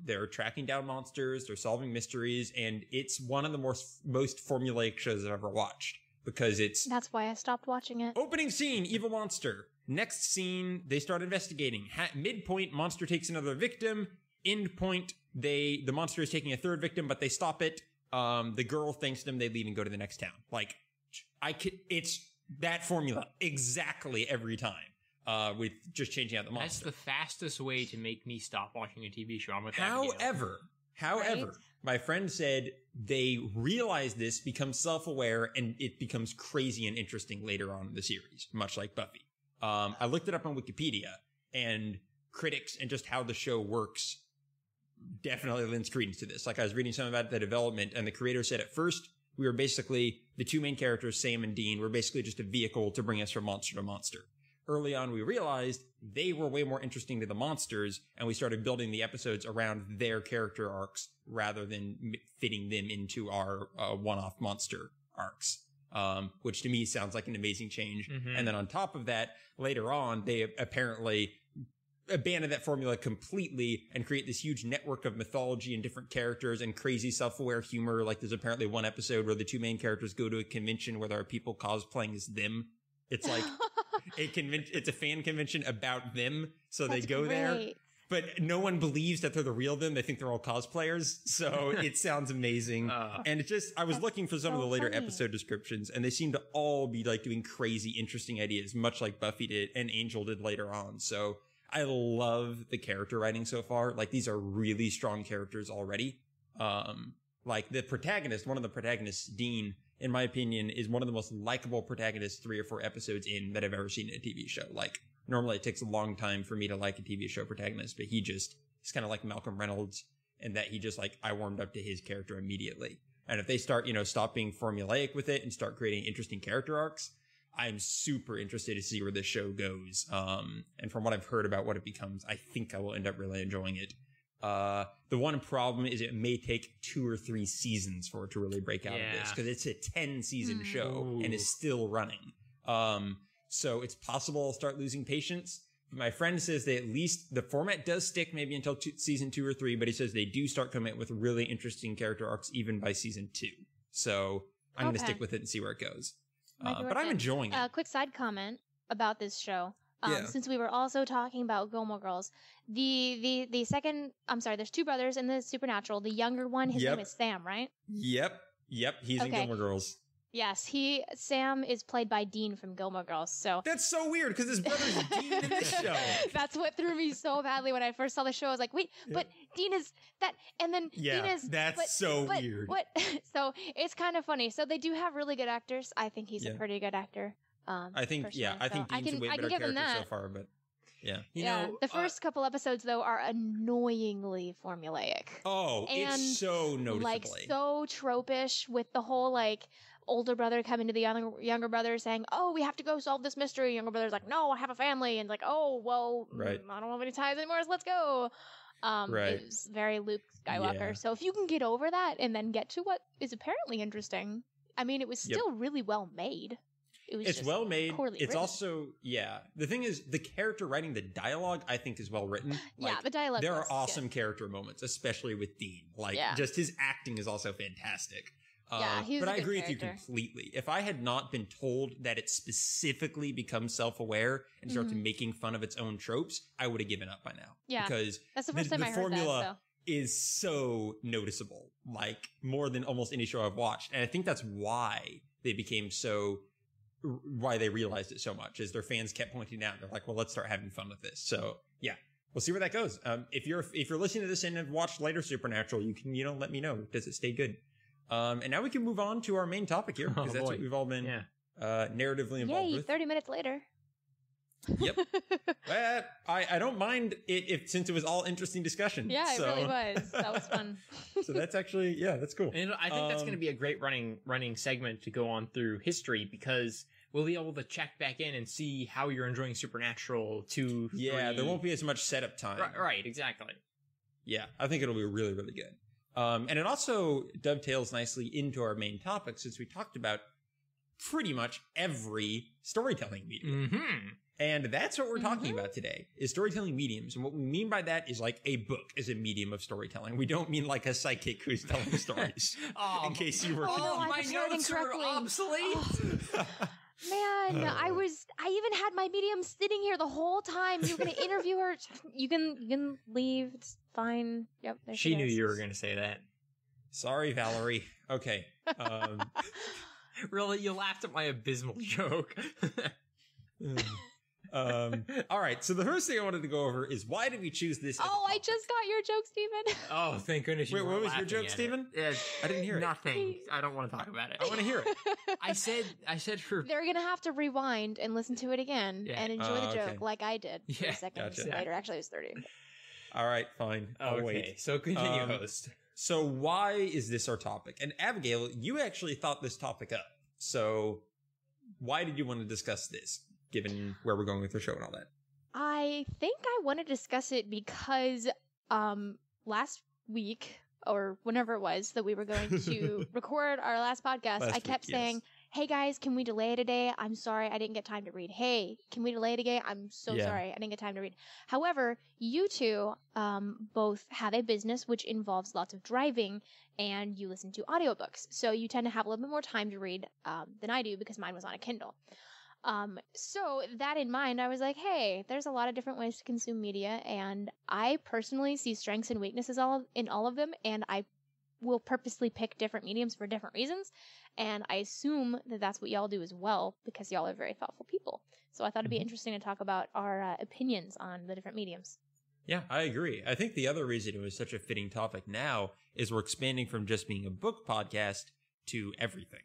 They're tracking down monsters, they're solving mysteries, and it's one of the most formulaic shows I've ever watched because it's That's why I stopped watching it. opening scene, evil monster. Next scene, they start investigating. Midpoint, monster takes another victim. End point, the monster is taking a third victim, but they stop it. The girl thanks them, they leave and go to the next town. It's that formula exactly every time. With just changing out the monster. That's the fastest way to make me stop watching a TV show. I'm with Abigail. However, Right? my friend said they realize this, become self-aware, and it becomes crazy and interesting later on in the series, much like Buffy. I looked it up on Wikipedia, and critics and just how the show works definitely lends credence to this. I was reading something about the development, and the creator said at first, we were basically, the two main characters, Sam and Dean, were basically just a vehicle to bring us from monster to monster. Early on, we realized they were way more interesting to the monsters, and we started building the episodes around their character arcs rather than fitting them into our one-off monster arcs, which to me sounds like an amazing change. Mhm. And then on top of that, later on, they apparently abandon that formula completely and create this huge network of mythology and different characters and crazy self-aware humor. There's apparently one episode where the two main characters go to a convention where there are people cosplaying as them. It's it's a fan convention about them, so That's they go there, great. but no one believes that they're the real them. They think they're all cosplayers, so it sounds amazing. And I was looking for some of the so later funny. episode descriptions, and they seem to all be doing crazy, interesting ideas, much like Buffy did and Angel did later on. So I love the character writing so far. These are really strong characters already. The protagonist, one of the protagonists, Dean, in my opinion, is one of the most likable protagonists 3 or 4 episodes in that I've ever seen in a TV show. Normally it takes a long time for me to like a TV show protagonist, but he's kind of like Malcolm Reynolds in that he just I warmed up to his character immediately. And if they start, stop being formulaic with it and start creating interesting character arcs, I'm super interested to see where this show goes. And from what I've heard about what it becomes, I think I will end up really enjoying it. The one problem is it may take 2 or 3 seasons for it to really break out of this, because it's a 10-season show and is still running. So it's possible I'll start losing patience. My friend says that at least the format does stick maybe until season 2 or 3, but he says they do start coming up with really interesting character arcs even by season 2. So I'm going to stick with it and see where it goes. But I'm enjoying it. Quick side comment about this show. Since we were also talking about Gilmore Girls, the second, I'm sorry, there's 2 brothers in the Supernatural. The younger one, his name is Sam, right? Yep. He's in Gilmore Girls. Yes, Sam is played by Dean from Gilmore Girls. So that's so weird because his brother's Dean in this show. That's what threw me so badly when I first saw the show. I was like, wait, but Dean is that, and then Dean is weird. What? So it's kind of funny. So they do have really good actors. I think he's a pretty good actor. I think I think Dean's a way better character so far, but the first couple episodes though are annoyingly formulaic. Oh, and it's so noticeably like so tropish with the whole like older brother coming to the younger brother saying, "Oh, we have to go solve this mystery." Younger brother's like, "No, I have a family," and like, "Oh, well, I don't have any ties anymore. So let's go." It was very Luke Skywalker. Yeah. So if you can get over that and then get to what is apparently interesting, I mean, it was still really well made. It's well made. It's written. Also, the thing is, the character writing the dialogue, I think, is well written. Like, the dialogue. There are awesome character moments, especially with Dean. Like, just his acting is also fantastic. But I agree with you completely. If I had not been told that it specifically becomes self-aware and starts making fun of its own tropes, I would have given up by now. Yeah, because that's the first time I heard formula that, is so noticeable, like more than almost any show I've watched. And I think that's why they became why they realized it so much, is their fans kept pointing out. They're like, well, let's start having fun with this. So yeah, we'll see where that goes. If you're listening to this and have watched later Supernatural, you can, let me know. Does it stay good? And now we can move on to our main topic here, because that's what we've all been narratively involved with. 30 minutes later. Yep. I don't mind it since it was all interesting discussion. Yeah, it really was. That was fun. So that's actually, that's cool. And I think that's going to be a great running segment to go on through history, because we'll be able to check back in and see how you're enjoying Supernatural 2, 3. Yeah, there won't be as much setup time. Right, exactly. Yeah, I think it'll be really, really good. And it also dovetails nicely into our main topic, since we talked about pretty much every storytelling medium. Mm-hmm. And that's what we're talking about today, is storytelling mediums. And what we mean by that is like a book is a medium of storytelling. We don't mean like a psychic who's telling stories. In case you were my notes are obsolete. Man, I even had my medium sitting here the whole time. You were going to interview her. You can leave. It's fine. Yep. There she knew you were going to say that. Sorry, Valerie. Okay. Really, you laughed at my abysmal joke. All right, so the first thing I wanted to go over is, why did we choose this? I just got your joke, Stephen. Oh, thank goodness. Wait, what was your joke, Stephen? I didn't hear it. Nothing. I don't want to talk about it. I want to hear it. I said for... They're going to have to rewind and listen to it again and enjoy the joke like I did 3 seconds later. Actually, it was 30. All right, fine. I'll wait. So continue, host. So why is this our topic? And Abigail, you actually thought this topic up. So why did you want to discuss this, given where we're going with the show and all that? I think I want to discuss it because last week, or whenever it was that we were going to record our last podcast, I kept saying, hey guys, can we delay it a day? I'm sorry, I didn't get time to read. Hey, can we delay it again? I'm so sorry, I didn't get time to read. However, you two both have a business which involves lots of driving, and you listen to audiobooks. So you tend to have a little bit more time to read than I do, because mine was on a Kindle. So that in mind, I was like, hey, there's a lot of different ways to consume media, and I personally see strengths and weaknesses in all of them, and I will purposely pick different mediums for different reasons, and I assume that that's what y'all do as well, because y'all are very thoughtful people. So I thought it'd be interesting to talk about our opinions on the different mediums. Yeah, I agree. I think the other reason it was such a fitting topic now is we're expanding from just being a book podcast to everything.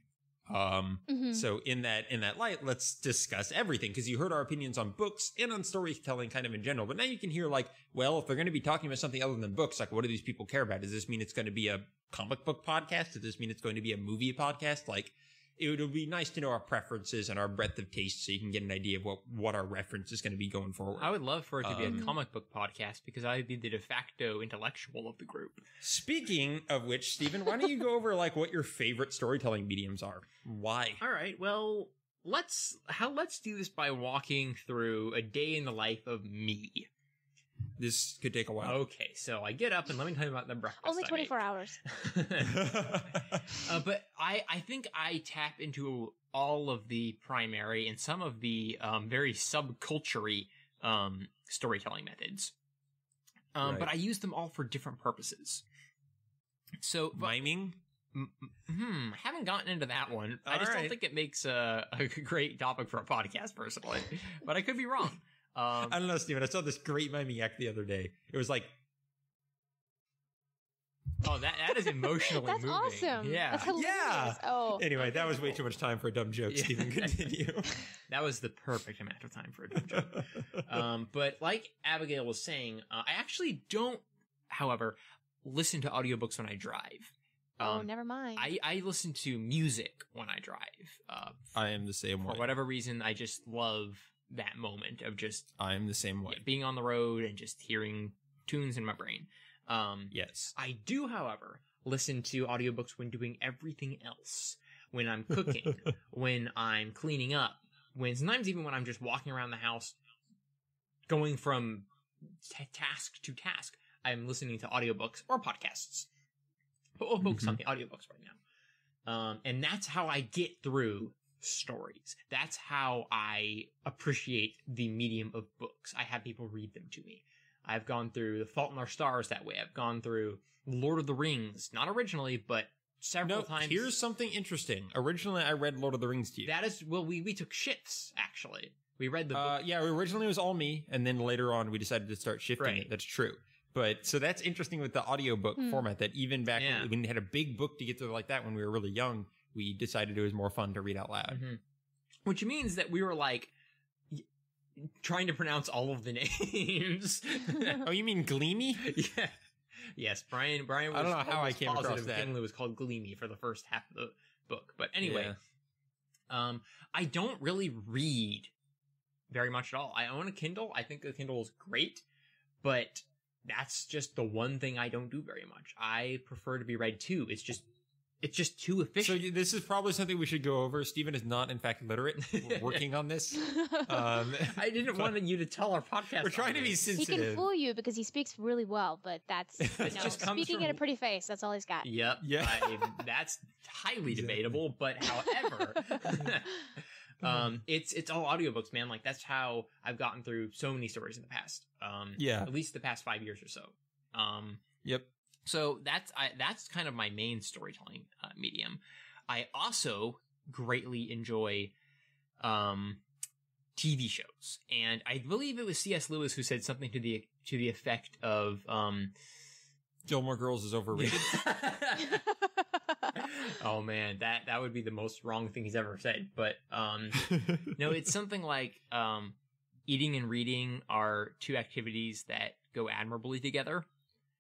So in that light, let's discuss everything, because you heard our opinions on books and on storytelling kind of in general. But now you can hear like, well, if they're going to be talking about something other than books, like what do these people care about? Does this mean it's going to be a comic book podcast? Does this mean it's going to be a movie podcast? Like, it would be nice to know our preferences and our breadth of taste so you can get an idea of what our reference is going to be going forward. I would love for it to be a comic book podcast because I'd be the de facto intellectual of the group. Speaking of which, Stephen, why don't you go over like what your favorite storytelling mediums are? Why? All right, well, let's do this by walking through a day in the life of me. This could take a while. Okay, so I get up and let me tell you about the breakfast. Only 24 hours. But I think I tap into all of the primary and some of the very subculture-y storytelling methods. Right. But I use them all for different purposes. So Miming? Haven't gotten into that one. I just don't think it makes a great topic for a podcast, personally. But I could be wrong. I don't know, Steven. I saw this great miming act the other day. It was like, oh, that is emotionally That's moving. Awesome. Yeah. That's hilarious. Yeah. Oh. Anyway, that was way too much time for a dumb joke. Steven, continue. That was the perfect amount of time for a dumb joke. But like Abigail was saying, I actually don't, however, listen to audiobooks when I drive. Never mind. I listen to music when I drive. I am the same way. For whatever reason, I just love that moment of just I am the same way. being on the road and just hearing tunes in my brain. Yes. I do, however, listen to audiobooks when doing everything else. When I'm cooking, when I'm cleaning up, sometimes even when I'm just walking around the house, going from task to task, I'm listening to audiobooks or podcasts. But we'll focus on the audiobooks right now. And that's how I get through stories. That's how I appreciate the medium of books. I have people read them to me. I've gone through The Fault in Our Stars that way. I've gone through Lord of the Rings, not originally, but several times. Here's something interesting. Originally, I read Lord of the Rings to you. That is, well, we took shifts, actually. We read the book. Yeah, originally it was all me, and then later on we decided to start shifting it. That's true. But so that's interesting with the audiobook format, that even back when we had a big book to get through like that when we were really young, we decided it was more fun to read out loud. Which means that we were like trying to pronounce all of the names. Oh, you mean Gleamy? Yeah. Yes, Bryan was, I don't know how I came across that. Gimli was called Gleamy for the first half of the book. But anyway, I don't really read very much at all. I own a Kindle. I think the Kindle is great, but that's just the one thing I don't do very much. I prefer to be read to. It's just too efficient. So this is probably something we should go over. Stephen is not, in fact, literate. We're working on this. I didn't want you to tell our podcast. We're trying to be sensitive. He can fool you because he speaks really well, but that's just comes speaking in a pretty face. That's all he's got. Yep. Yeah. That's highly debatable, but however, it's all audiobooks, man. Like that's how I've gotten through so many stories in the past. At least the past 5 years or so. Yep. So that's kind of my main storytelling medium. I also greatly enjoy TV shows, and I believe it was C.S. Lewis who said something to the effect of Gilmore Girls is overrated. Oh man, that would be the most wrong thing he's ever said. But no, it's something like eating and reading are two activities that go admirably together.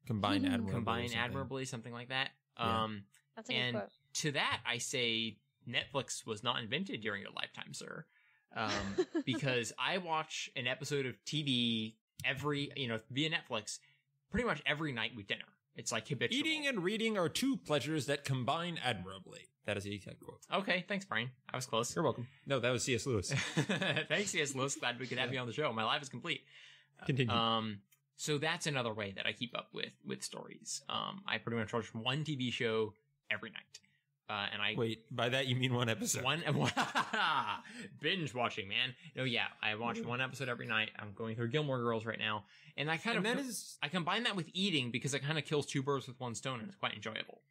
Combine admirably, something like that. That's a good quote. To that, I say Netflix was not invented during your lifetime, sir. Because I watch an episode of TV via Netflix pretty much every night with dinner. It's like habitual. Eating and reading are two pleasures that combine admirably. That is the exact quote. Okay, thanks, Brian. I was close. You're welcome. No, that was C.S. Lewis. Thanks, C.S. Lewis. Glad we could have you on the show. My life is complete. Continue. So that's another way that I keep up with stories. I pretty much watch one TV show every night. Wait, by that you mean one episode? Binge watching, man. No, yeah, I watch one episode every night. I'm going through Gilmore Girls right now, and I I combine that with eating because it kind of kills two birds with one stone, and it's quite enjoyable.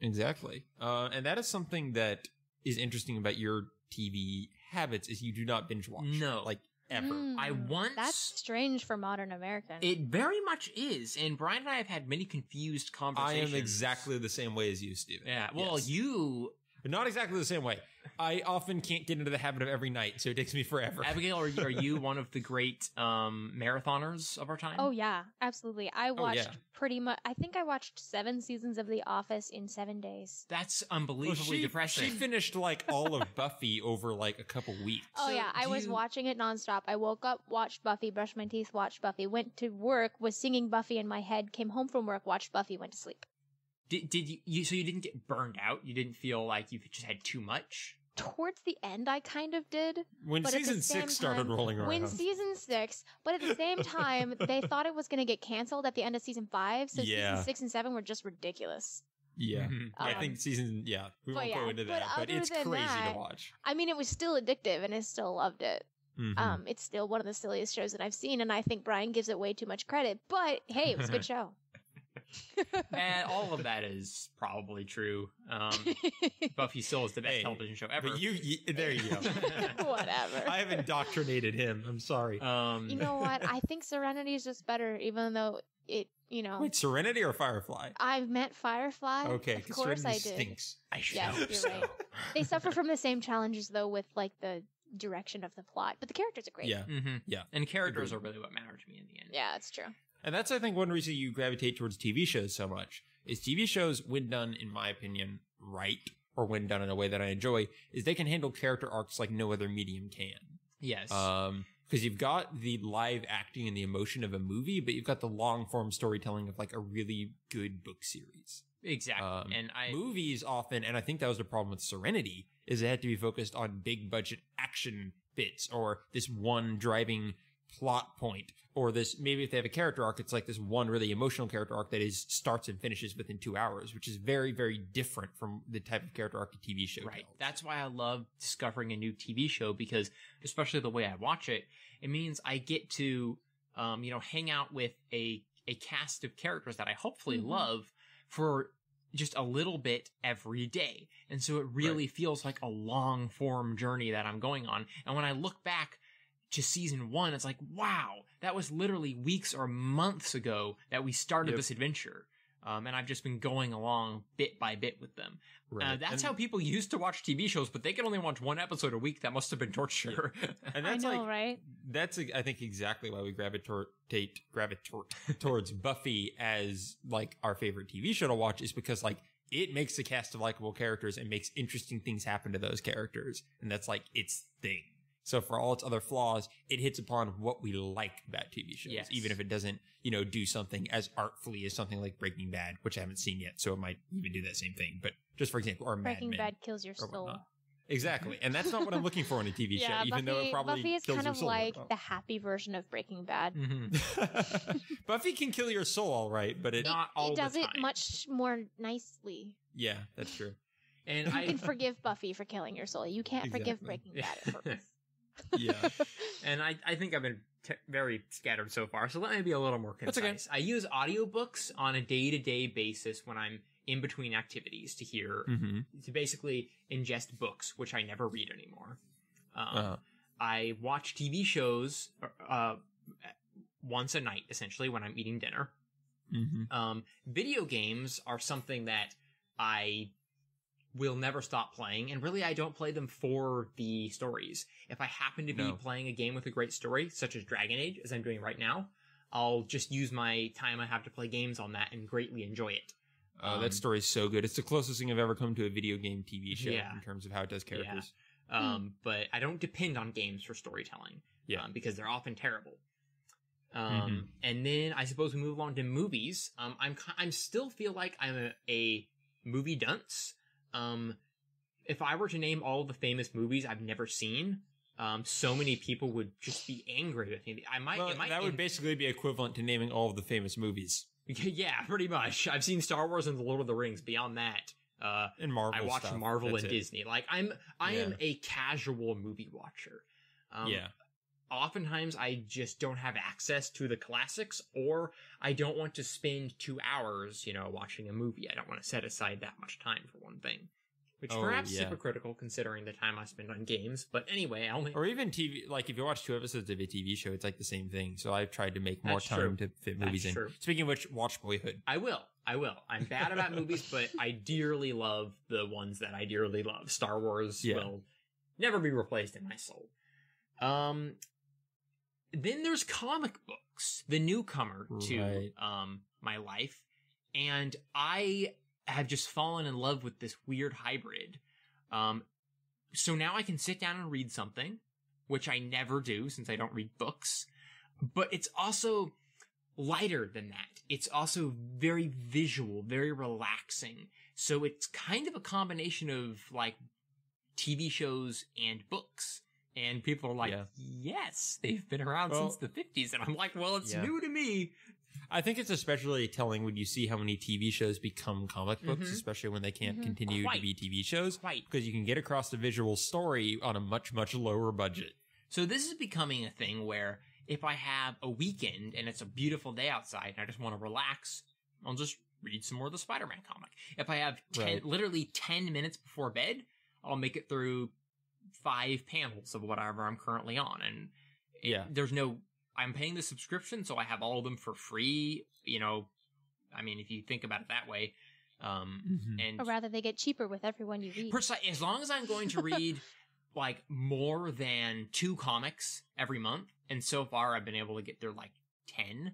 Exactly, and that is something that is interesting about your TV habits. Is you do not binge watch? No, like ever. That's strange for modern Americans. It very much is, and Brian and I have had many confused conversations. I am exactly the same way as you, Steven. Yeah, well, you Not exactly the same way. I often can't get into the habit of every night, so it takes me forever. Abigail, are you one of the great marathoners of our time? Oh yeah, absolutely. I watched pretty much. I think I watched 7 seasons of The Office in 7 days. That's unbelievably depressing. She finished like all of Buffy over like a couple weeks. Oh yeah, I was watching it nonstop. I woke up, watched Buffy, brushed my teeth, watched Buffy, went to work, was singing Buffy in my head, came home from work, watched Buffy, went to sleep. Did you so you didn't get burned out? You didn't feel like you just had too much? Towards the end, I kind of did. When season 6 started rolling around. When season 6, but at the same time, they thought it was going to get canceled at the end of season 5, so season 6 and 7 were just ridiculous. Yeah. I think we won't go into that, but it's crazy to watch. I mean, it was still addictive, and I still loved it. It's still one of the silliest shows that I've seen, and I think Bryan gives it way too much credit, but hey, it was a good show. And all of that is probably true. Buffy still is the best television show ever. But there you go. Whatever. I have indoctrinated him. I'm sorry. You know what? I think Serenity is just better, even though it, Wait, Serenity or Firefly? I meant Firefly. Okay, of course I did. Stinks. Yes, you're right. They suffer from the same challenges though, with like the direction of the plot, but the characters are great. Yeah, yeah, and characters are really what matter to me in the end. Yeah, it's true. And that's, I think, one reason you gravitate towards TV shows so much, is TV shows, when done, in my opinion, right, or when done in a way that I enjoy, is they can handle character arcs like no other medium can. Yes. Because you've got the live acting and the emotion of a movie, but you've got the long-form storytelling of, like, a really good book series. Exactly. Movies often, and I think that was the problem with Serenity, is they had to be focused on big-budget action bits, or this one driving plot point, or this, maybe if they have a character arc, it's like this one really emotional character arc that starts and finishes within 2 hours, which is very, very different from the type of character arc a TV show Right. tells. That's why I love discovering a new TV show, because especially the way I watch it, it means I get to, hang out with a cast of characters that I hopefully love for just a little bit every day. And so it really feels like a long form journey that I'm going on. And when I look back to season 1, it's like, wow, that was literally weeks or months ago that we started this adventure. And I've just been going along bit by bit with them. Right. That's how people used to watch TV shows, but they could only watch 1 episode a week. That must have been torture. And that's I know, right? That's, I think, exactly why we gravitate towards Buffy as, like, our favorite TV show to watch, is because, like, it makes a cast of likable characters and makes interesting things happen to those characters. And that's, like, its thing. So for all its other flaws, it hits upon what we like about TV shows, even if it doesn't, do something as artfully as something like Breaking Bad, which I haven't seen yet, so it might even do that same thing. But just for example, or Breaking Mad Men, Bad kills your soul. Exactly, and that's not what I'm looking for in a TV show, even though it probably Buffy is kills kind your of soul. like the happy version of Breaking Bad. Buffy can kill your soul, all right, but it does it much more nicely. Yeah, that's true. And you can forgive Buffy for killing your soul. You can't forgive Breaking Bad at purpose. Yeah. And I think I've been very scattered so far, so let me be a little more concise. That's okay. I use audiobooks on a day-to-day basis when I'm in between activities to basically ingest books, which I never read anymore. I watch TV shows once a night, essentially, when I'm eating dinner. Video games are something that I will never stop playing, and really I don't play them for the stories. If I happen to be playing a game with a great story, such as Dragon Age, as I'm doing right now, I'll just use my time I have to play games on that and greatly enjoy it. That story's so good. It's the closest thing I've ever come to a video game TV show in terms of how it does characters. But I don't depend on games for storytelling, because they're often terrible. And then I suppose we move along to movies. I'm still feel like I'm a movie dunce. If I were to name all the famous movies I've never seen, so many people would just be angry with me. That would basically be equivalent to naming all of the famous movies. Yeah, pretty much. I've seen Star Wars and The Lord of the Rings. Beyond that, and Marvel I watch stuff. Marvel That's and it. Disney. Like I am a casual movie watcher. Oftentimes I just don't have access to the classics, or I don't want to spend 2 hours, watching a movie. I don't want to set aside that much time for one thing. which perhaps is hypocritical considering the time I spend on games. But anyway, or even TV. Like if you watch 2 episodes of a TV show, it's like the same thing. So I've tried to make more time to fit movies in. Speaking of which, watch Boyhood. I will. I'm bad about movies, but I dearly love the ones that I dearly love. Star Wars will never be replaced in my soul. Then there's comic books, the newcomer to my life, and I have just fallen in love with this weird hybrid. So now I can sit down and read something, which I never do since I don't read books, but it's also lighter than that. It's also very visual, very relaxing. So it's kind of a combination of like TV shows and books. And people are like, yes, they've been around since the 50s. And I'm like, well, it's new to me. I think it's especially telling when you see how many TV shows become comic books, especially when they can't continue to be TV shows. Because you can get across the visual story on a much, much lower budget. So this is becoming a thing where if I have a weekend and it's a beautiful day outside and I just want to relax, I'll just read some more of the Spider-Man comic. If I have literally 10 minutes before bed, I'll make it through 5 panels of whatever I'm currently on. And there's no, I'm paying the subscription, so I have all of them for free. You know, I mean, if you think about it that way. And or rather, they get cheaper with every one you read. As long as I'm going to read like more than 2 comics every month, and so far I've been able to get through like 10,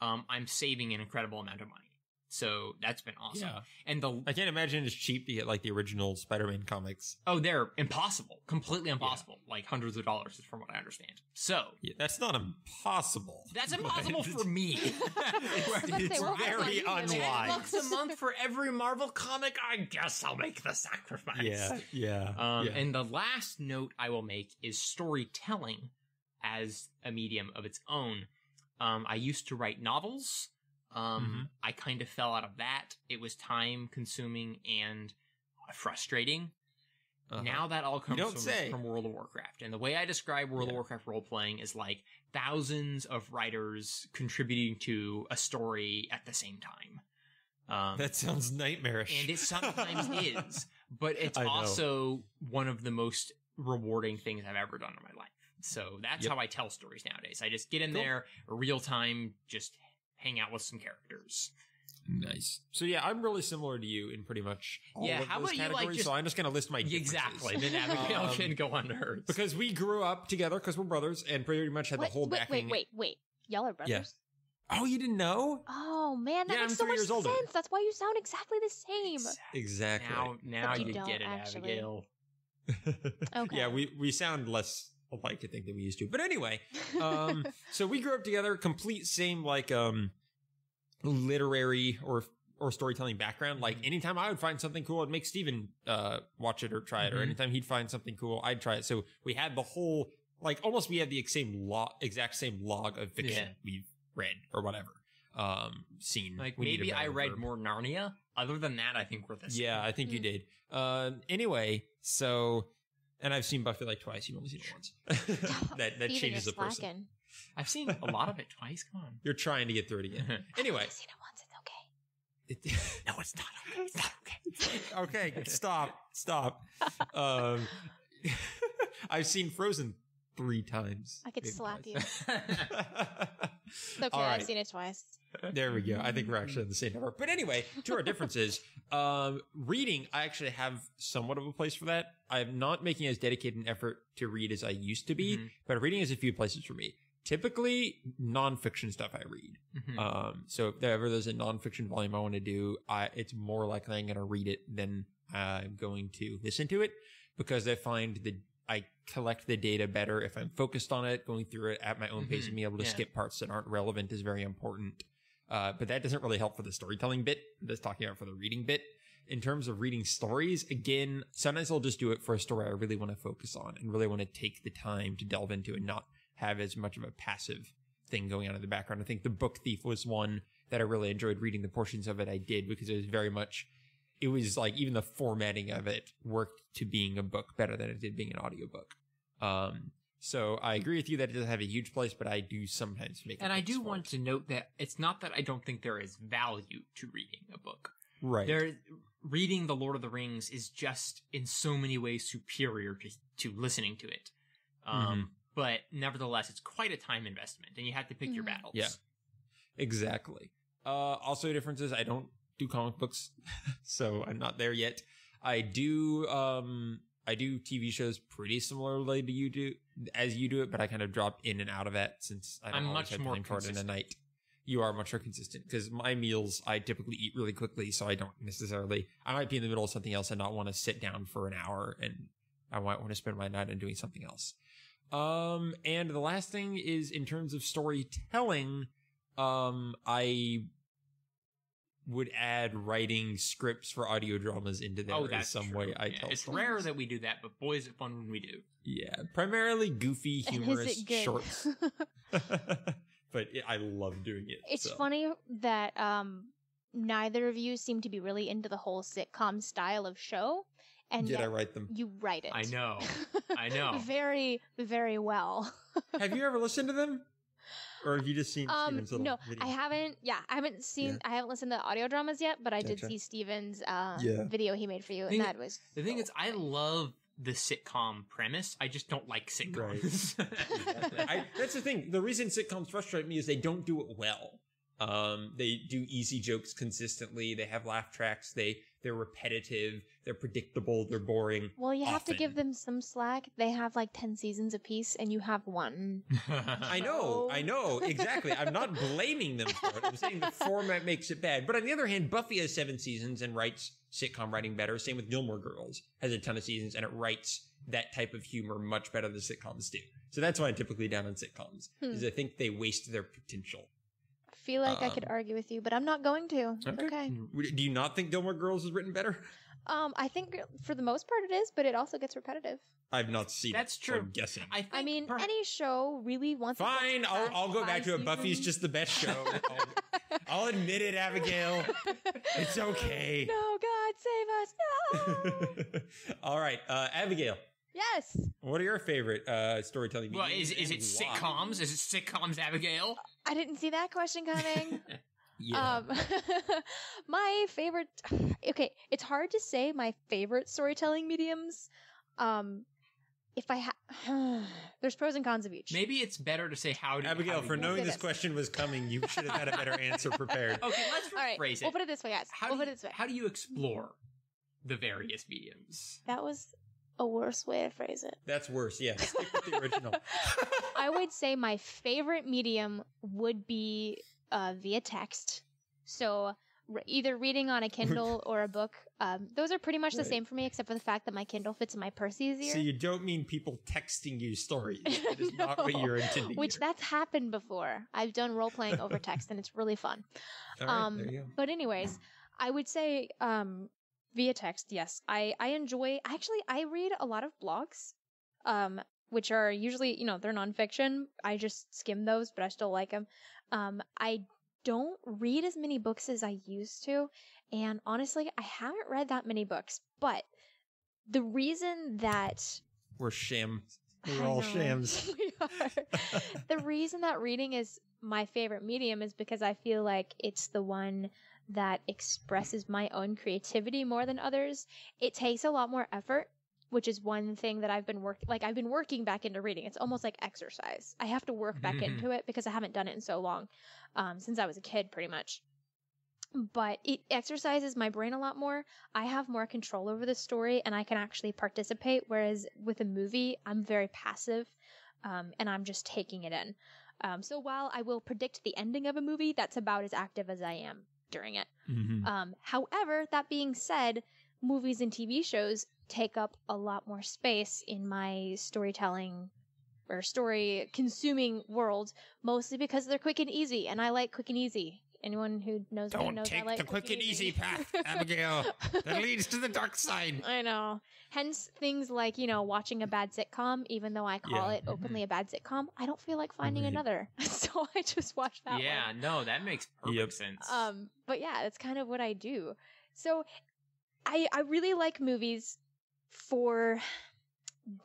I'm saving an incredible amount of money. So that's been awesome. Yeah. And I can't imagine it's cheap to get like the original Spider-Man comics. Oh, they're impossible. Completely impossible. Like hundreds of dollars is from what I understand. So that's not impossible. That's impossible for me. It's very unwise. $10 a month for every Marvel comic. I guess I'll make the sacrifice. Yeah. And the last note I will make is storytelling as a medium of its own. I used to write novels. I kind of fell out of that. It was time consuming and frustrating. Now that all comes from World of Warcraft. And the way I describe World of Warcraft role-playing is like thousands of writers contributing to a story at the same time. That sounds nightmarish. And it sometimes is. But it's also one of the most rewarding things I've ever done in my life. So that's how I tell stories nowadays. I just get in there, real time, just hang out with some characters. Nice. So yeah, I'm really similar to you in pretty much all of those categories. So I'm just going to list my differences. Exactly. Then Abigail can go on to hers. Because we grew up together because we're brothers and pretty much had the whole backing. Wait. Y'all are brothers? Yeah. Oh, you didn't know? Oh man, that makes so much sense. That's why you sound exactly the same. Exactly. Now you get it, actually. Abigail. Okay. Yeah, we sound less alike, I think, than we used to. But anyway, so we grew up together, complete same like literary or storytelling background. Like anytime I would find something cool, I'd make Steven watch it or try it, or anytime he'd find something cool, I'd try it. So we had the whole almost we had the exact same log of fiction we've read or whatever. Seen. Like maybe I read more Narnia. Other than that, I think we're the same. Yeah, I think you did. Anyway, so. And I've seen Buffy like twice. You've only seen it once. that changes a person. I've seen a lot of it twice. Come on. You're trying to get through it again. Anyway. I've seen it once. It's okay. No, it's not okay. It's not Okay, okay. stop. I've seen Frozen 3 times. I could slap you. It's okay, All right. I've seen it twice. There we go. I think we're actually in the same number. But anyway, to our differences, reading, I actually have somewhat of a place for that. I'm not making as dedicated an effort to read as I used to be, but reading is a few places for me. Typically, nonfiction stuff I read. So if there's a nonfiction volume I want to do, it's more likely I'm going to read it than I'm going to listen to it, because I find that I collect the data better if I'm focused on it, going through it at my own pace, and being able to skip parts that aren't relevant is very important. But that doesn't really help for the storytelling bit. I'm just talking about for the reading bit. In terms of reading stories, again, sometimes I'll just do it for a story I really want to focus on and really want to take the time to delve into and not have as much of a passive thing going on in the background. I think The Book Thief was one that I really enjoyed reading the portions of it I did, because it was very much, it was like even the formatting of it worked to being a book better than it did being an audiobook. So I agree with you that it doesn't have a huge place, but I do sometimes make it. And I do want to note that it's not that I don't think there is value to reading a book. Right. Reading The Lord of the Rings is just in so many ways superior to listening to it. But nevertheless, it's quite a time investment, and you have to pick your battles. Yeah, exactly. Also differences, I don't do comic books, so I'm not there yet. I do TV shows pretty similarly to you do it, but I kind of drop in and out of it since I don't always have time for it in a night. You are much more consistent because my meals I typically eat really quickly, so I don't necessarily. I might be in the middle of something else and not want to sit down for an hour, and I might want to spend my night on doing something else. And the last thing is in terms of storytelling, I would add writing scripts for audio dramas into there in some way. I tell it's stories. rare that we do that, but boy, is it fun when we do. Yeah, primarily goofy, humorous shorts. But I love doing it. It's funny that neither of you seem to be really into the whole sitcom style of show. And yet I write them. You write it. I know. Very, very well. Have you ever listened to them? Or have you just seen Steven's little video? I haven't. Yeah, I haven't seen. I haven't listened to audio dramas yet, but I did see Steven's video he made for you, and that was. The thing is, I love the sitcom premise. I just don't like sitcoms. Right. That's the thing. The reason sitcoms frustrate me is they don't do it well. They do easy jokes consistently. They have laugh tracks. They're repetitive. They're predictable. They're boring. Well, you have to give them some slack. They have like 10 seasons apiece, and you have one. I know, exactly. I'm not blaming them for it. I'm saying the format makes it bad. But on the other hand, Buffy has 7 seasons and writes sitcom writing better. Same with Gilmore Girls has a ton of seasons, and it writes that type of humor much better than sitcoms do. So that's why I'm typically down on sitcoms, because I think they waste their potential. I feel like I could argue with you, but I'm not going to. Okay. Do you not think Gilmore Girls is written better? I think for the most part it is, but it also gets repetitive. I've not seen That's it, true. So I'm guessing. I mean, any show really wants. Fine, I'll go back to it. Buffy's just the best show. I'll admit it, Abigail. It's okay. No, God save us! No. All right, Abigail. Yes. What are your favorite storytelling mediums? Well, is it sitcoms? Is it sitcoms, Abigail? I didn't see that question coming. Yeah. My favorite. Okay, it's hard to say my favorite storytelling mediums. If I there's pros and cons of each. Maybe it's better to say Abigail, for knowing this question was coming, you should have had a better answer prepared. Okay, let's rephrase it. We'll put it this way, guys. We'll put it this way. How do you explore the various mediums? That was a worse way to phrase it. That's worse, yeah. Stick with the original. I would say my favorite medium would be via text. So either reading on a Kindle or a book. Those are pretty much the same for me, except for the fact that my Kindle fits in my purse easier. So you don't mean people texting you stories. That is not what you're intending. Which that's happened before. I've done role-playing over text, and it's really fun. All right, there you go. But anyways, I would say via text, yes. I enjoy... Actually, I read a lot of blogs, which are usually, they're nonfiction. I just skim those, but I still like them. I don't read as many books as I used to, and honestly, I haven't read that many books, but the reason that... We're shams. We're all shams. We are. The reason that reading is my favorite medium is because I feel like it's the one that expresses my own creativity more than others. It takes a lot more effort, which is one thing that I've been working back into reading. It's almost like exercise. I have to work back into it because I haven't done it in so long, since I was a kid, pretty much. But it exercises my brain a lot more. I have more control over the story, and I can actually participate, whereas with a movie, I'm very passive, and I'm just taking it in. So while I will predict the ending of a movie, that's about as active as I am during it. However, that being said, movies and TV shows take up a lot more space in my storytelling or story consuming world, mostly because they're quick and easy, and I like quick and easy. Anyone who knows me knows I like Don't take the quick and easy path, Abigail. That leads to the dark side. I know. Hence things like, watching a bad sitcom, even though I call it openly a bad sitcom, I don't feel like finding another. So I just watch that one. Yeah, no, that makes perfect sense. But yeah, that's kind of what I do. So I really like movies for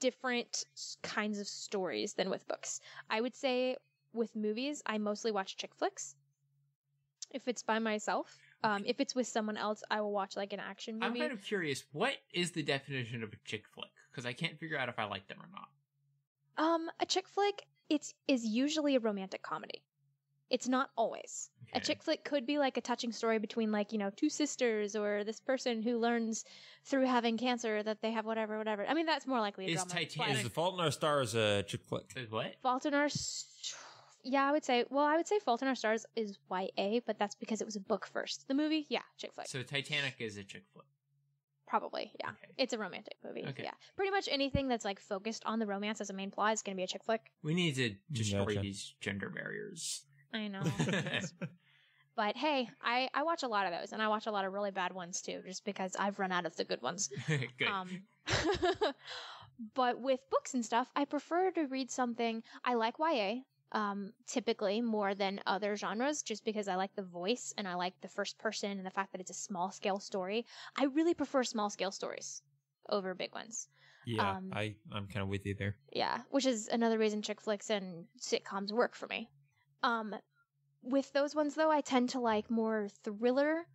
different kinds of stories than with books. I would say with movies, I mostly watch chick flicks. If it's by myself. If it's with someone else, I will watch like an action movie. I'm kind of curious, what is the definition of a chick flick? Because I can't figure out if I like them or not. A chick flick, is usually a romantic comedy. It's not always. A Okay. chick flick could be like a touching story between like, two sisters or this person who learns through having cancer that they have whatever. I mean, that's more likely a Is drama. Titanic- Is The Fault in Our Stars a chick flick? Is what? Fault in Our Yeah, I would say Fault in Our Stars is YA, but that's because it was a book first. The movie, yeah, chick flick. So Titanic is a chick flick. Probably, yeah. Okay. It's a romantic movie. Okay. Yeah. Pretty much anything that's like focused on the romance as a main plot is going to be a chick flick. We need to destroy Gotcha. these gender barriers. I know. But hey, I watch a lot of those, and I watch a lot of really bad ones too, just because I've run out of the good ones. Good. But with books and stuff, I prefer to read something. I like YA, typically more than other genres, just because I like the voice and I like the first person and the fact that it's a small scale story. I really prefer small scale stories over big ones. Yeah, I'm kind of with you there. Yeah, which is another reason chick flicks and sitcoms work for me. With those ones though, I tend to like more thriller,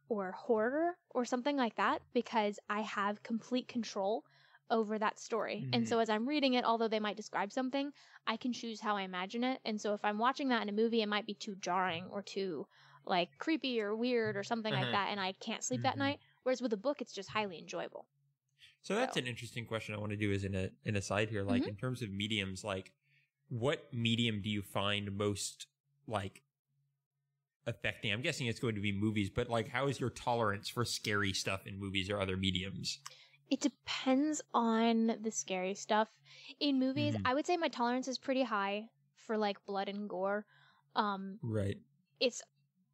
or horror or something like that, because I have complete control over that story. And so as I'm reading it, although they might describe something, I can choose how I imagine it. And so if I'm watching that in a movie, it might be too jarring or too like creepy or weird or something like that, and I can't sleep that night. Whereas with a book, it's just highly enjoyable. So that's an interesting question I want to do as an aside here. Like in terms of mediums, like what medium do you find most like affecting? I'm guessing it's going to be movies, but like how is your tolerance for scary stuff in movies or other mediums? It depends on the scary stuff. In movies, I would say my tolerance is pretty high for like blood and gore. Right. It's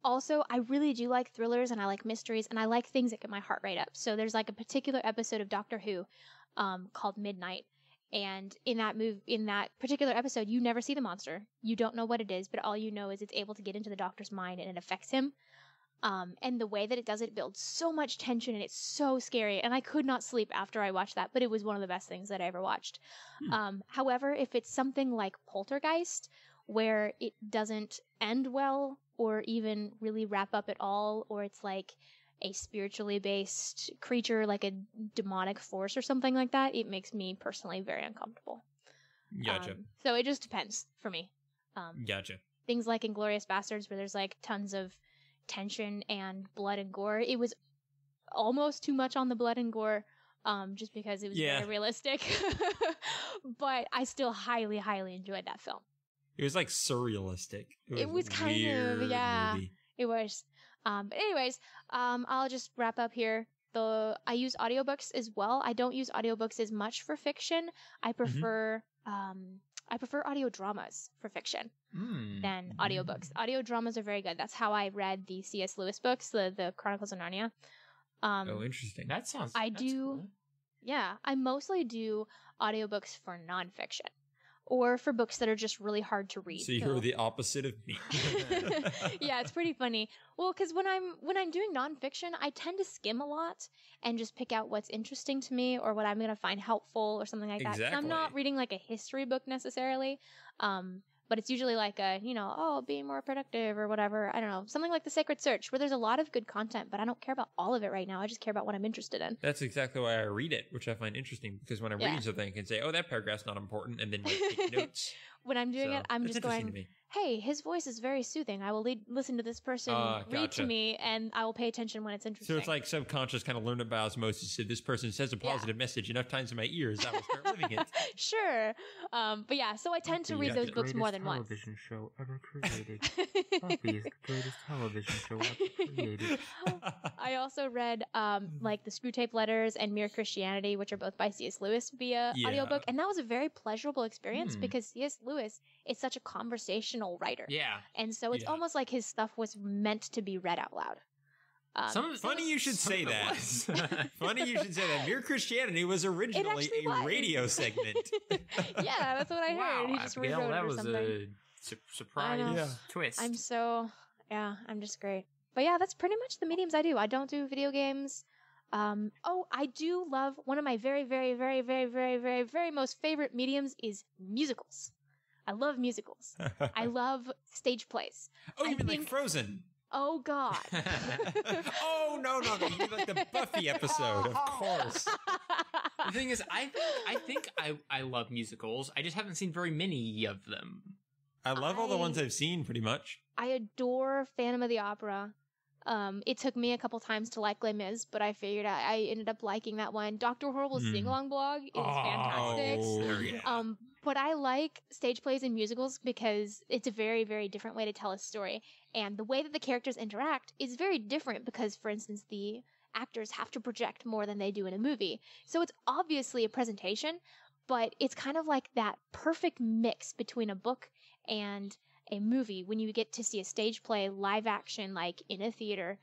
also, I really do like thrillers and I like mysteries and I like things that get my heart rate up. So there's like a particular episode of Doctor Who called Midnight. And in that particular episode, you never see the monster. You don't know what it is, but all you know is it's able to get into the Doctor's mind and it affects him. And the way that it does it builds so much tension and it's so scary. And I could not sleep after I watched that, but it was one of the best things that I ever watched. However, if it's something like Poltergeist, where it doesn't end well or even really wrap up at all, or it's like a spiritually based creature, like a demonic force or something like that, it makes me personally very uncomfortable. Gotcha. So it just depends for me. Gotcha. Things like Inglourious Bastards, where there's like tons of tension and blood and gore. It was almost too much on the blood and gore, just because it was very realistic. But I still highly, highly enjoyed that film. It was like surrealistic. It was a kind of, weird yeah. movie. It was. But anyways, I'll just wrap up here. I use audiobooks as well. I don't use audiobooks as much for fiction. I prefer audio dramas for fiction than audiobooks. Audio dramas are very good. That's how I read the C.S. Lewis books, the Chronicles of Narnia. Oh, interesting. That sounds. I that's do. cool. Yeah, I mostly do audiobooks for nonfiction or for books that are just really hard to read. So you're the opposite of me. Yeah, it's pretty funny. Well, because when I'm doing nonfiction, I tend to skim a lot and just pick out what's interesting to me or what I'm going to find helpful or something like that. 'Cause I'm not Exactly. reading like a history book necessarily. But it's usually like being more productive or whatever. I don't know. Something like The Sacred Search, where there's a lot of good content, but I don't care about all of it right now. I just care about what I'm interested in. That's exactly why I read it, which I find interesting because when I'm reading something, I can say, "Oh, that paragraph's not important," and then like, take notes. When I'm doing it, I'm it's just interesting going, to me. hey, his voice is very soothing. I will listen to this person read to Gotcha. me, and I will pay attention when it's interesting. So it's like subconscious kind of learn about osmosis. If this person says a positive message enough times in my ears, I will start living it. Sure. But yeah, so I tend to read those books more than once. Television show ever created. Buffy is the greatest television show ever created. I also read like the Screw Tape Letters and Mere Christianity, which are both by C.S. Lewis via audiobook, and that was a very pleasurable experience because C.S. Lewis is such a conversational writer. Yeah. And so it's almost like his stuff was meant to be read out loud. Funny you should say that. Funny you should say that. Mere Christianity was originally actually a was. radio segment. Yeah, that's what I Wow, heard. He just Abigail, rewrote it that or was something. a surprise I know. twist. I'm just great. But yeah, that's pretty much the mediums I do. I don't do video games. I do love one of my very, very, very, very, very, very, very most favorite mediums is musicals. I love musicals. I love stage plays. Oh, you I mean like think- Frozen? Oh God. Oh no! You mean like the Buffy episode, of course. The thing is, I think I love musicals. I just haven't seen very many of them. I love all the ones I've seen, pretty much. I adore Phantom of the Opera. It took me a couple times to like Les Mis, but I figured I ended up liking that one. Dr. Horrible's sing-along blog is fantastic. Oh, yeah. But I like stage plays and musicals because it's a very, very different way to tell a story. And the way that the characters interact is very different because, for instance, the actors have to project more than they do in a movie. So it's obviously a presentation, but it's kind of like that perfect mix between a book and a movie when you get to see a stage play live action, like in a theater,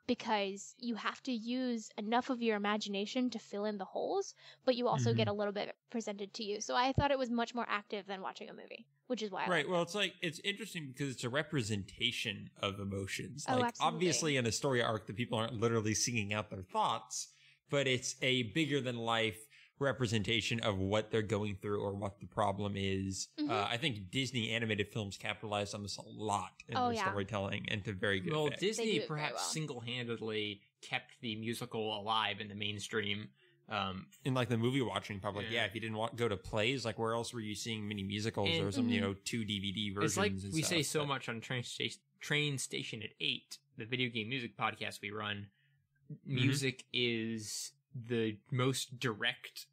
because you have to use enough of your imagination to fill in the holes, but you also get a little bit presented to you. So I thought it was much more active than watching a movie, which is why I right. Well, it's interesting because it's a representation of emotions. Oh, Like, absolutely. obviously, in a story arc, the people aren't literally singing out their thoughts, but it's a bigger than life representation of what they're going through or what the problem is. I think Disney animated films capitalized on this a lot in their storytelling, and to very good effect. Disney perhaps single-handedly kept the musical alive in the mainstream. In like the movie watching public, if you didn't go to plays, like where else were you seeing mini musicals? And, There was some, 2 DVD versions. It's like and we stuff, say so much on Train Station at 8, the video game music podcast we run. Music is the most direct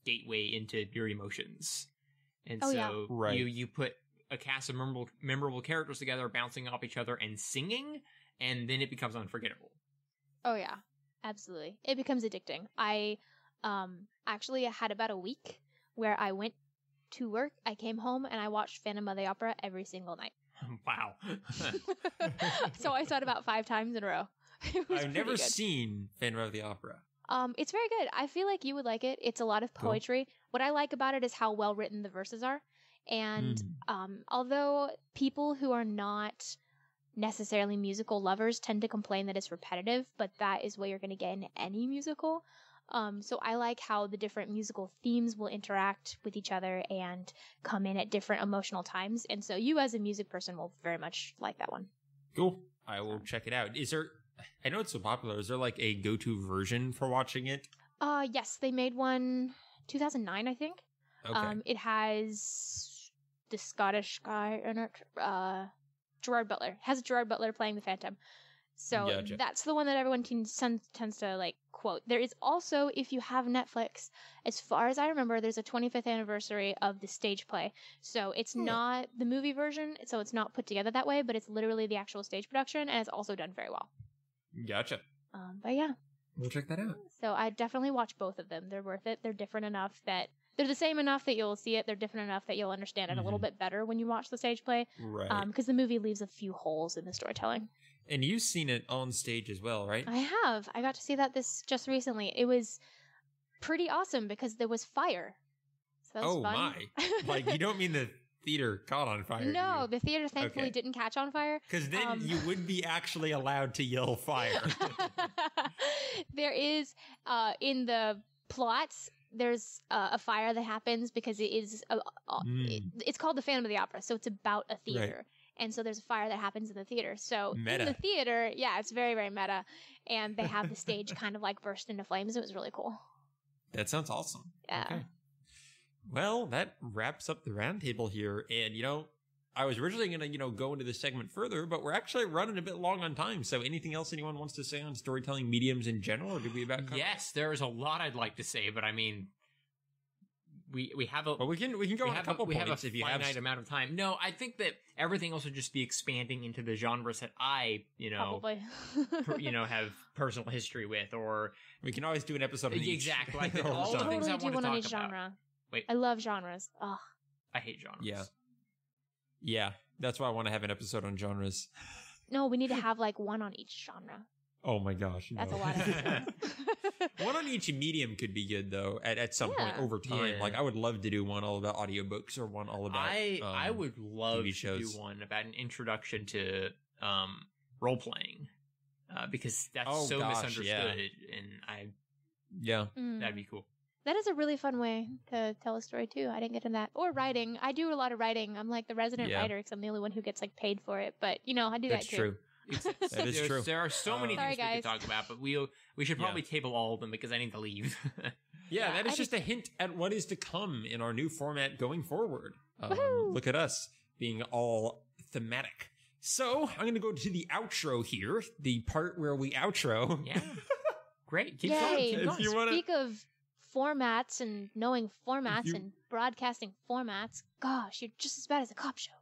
gateway into your emotions. And you put a cast of memorable characters together bouncing off each other and singing, and then it becomes unforgettable. Oh yeah, absolutely. It becomes addicting. I actually had about a week where I went to work, I came home, and I watched Phantom of the Opera every single night. Wow. So I saw it about 5 times in a row. I've never seen Phantom of the Opera. It's very good. I feel like you would like it. It's a lot of poetry. Cool. What I like about it is how well written the verses are. And although people who are not necessarily musical lovers tend to complain that it's repetitive, but that is what you're going to get in any musical. So I like how the different musical themes will interact with each other and come in at different emotional times. And so you as a music person will very much like that one. Cool. I will check it out. Is there... I know it's so popular. Is there like a go-to version for watching it? Yes, they made one 2009, I think. Okay. It has the Scottish guy in it, Gerard Butler. It has Gerard Butler playing the Phantom. So that's the one that everyone tends to like quote. There is also, if you have Netflix, as far as I remember, there's a 25th anniversary of the stage play. So it's not the movie version, so it's not put together that way, but it's literally the actual stage production, and it's also done very well. Gotcha. But yeah. We'll check that out. So I definitely watch both of them. They're worth it. They're different enough that they're the same enough that you'll see it. They're different enough that you'll understand it a little bit better when you watch the stage play. Right. Because the movie leaves a few holes in the storytelling. And you've seen it on stage as well, right? I have. I got to see that just recently. It was pretty awesome because there was fire. So that was fun. My. Like, you don't mean the theater caught on fire. No, the theater thankfully didn't catch on fire. Because then you would be actually allowed to yell fire. There is, in the plots, there's a fire that happens because it is, it's called the Phantom of the Opera, so it's about a theater. Right. And so there's a fire that happens in the theater. So in the theater, it's very, very meta. And they have the stage kind of like burst into flames. It was really cool. That sounds awesome. Yeah. Okay. Well, that wraps up the roundtable here. And, I was originally going to, go into this segment further, but we're actually running a bit long on time. So anything else anyone wants to say on storytelling mediums in general, or did we about cover? Yes, there is a lot I'd like to say, but I mean, we have a... Well, we can go on a couple points. We have a finite amount of time. No, I think that everything else would just be expanding into the genres that I, Probably. have personal history with, or... We can always do an episode on each. Exactly. Like all the things I want to talk about. Genre. Wait. I love genres. Ugh. I hate genres. Yeah. That's why I want to have an episode on genres. No, we need to have like one on each genre. Oh my gosh. That's a lot of episodes. One on each medium could be good though, at some point over time. Like I would love to do one all about audiobooks or one all about I would love TV shows. To do one about an introduction to role playing. Because that's misunderstood and that'd be cool. That is a really fun way to tell a story too. I didn't get into that. Or writing. I do a lot of writing. I'm like the resident writer because I'm the only one who gets like paid for it. But I do That's that too. true. That is true. There are so many Sorry, things we could guys. talk about, but we should probably table all of them because I need to leave. Yeah, that is I just a hint at what is to come in our new format going forward. Woohoo! Look at us being all thematic. So I'm going to go to the outro here, the part where we outro. Yeah. Great. Keep Yay. going. Keep If going. you wanna- Speak of formats and knowing formats and broadcasting formats, gosh, you're just as bad as a cop show.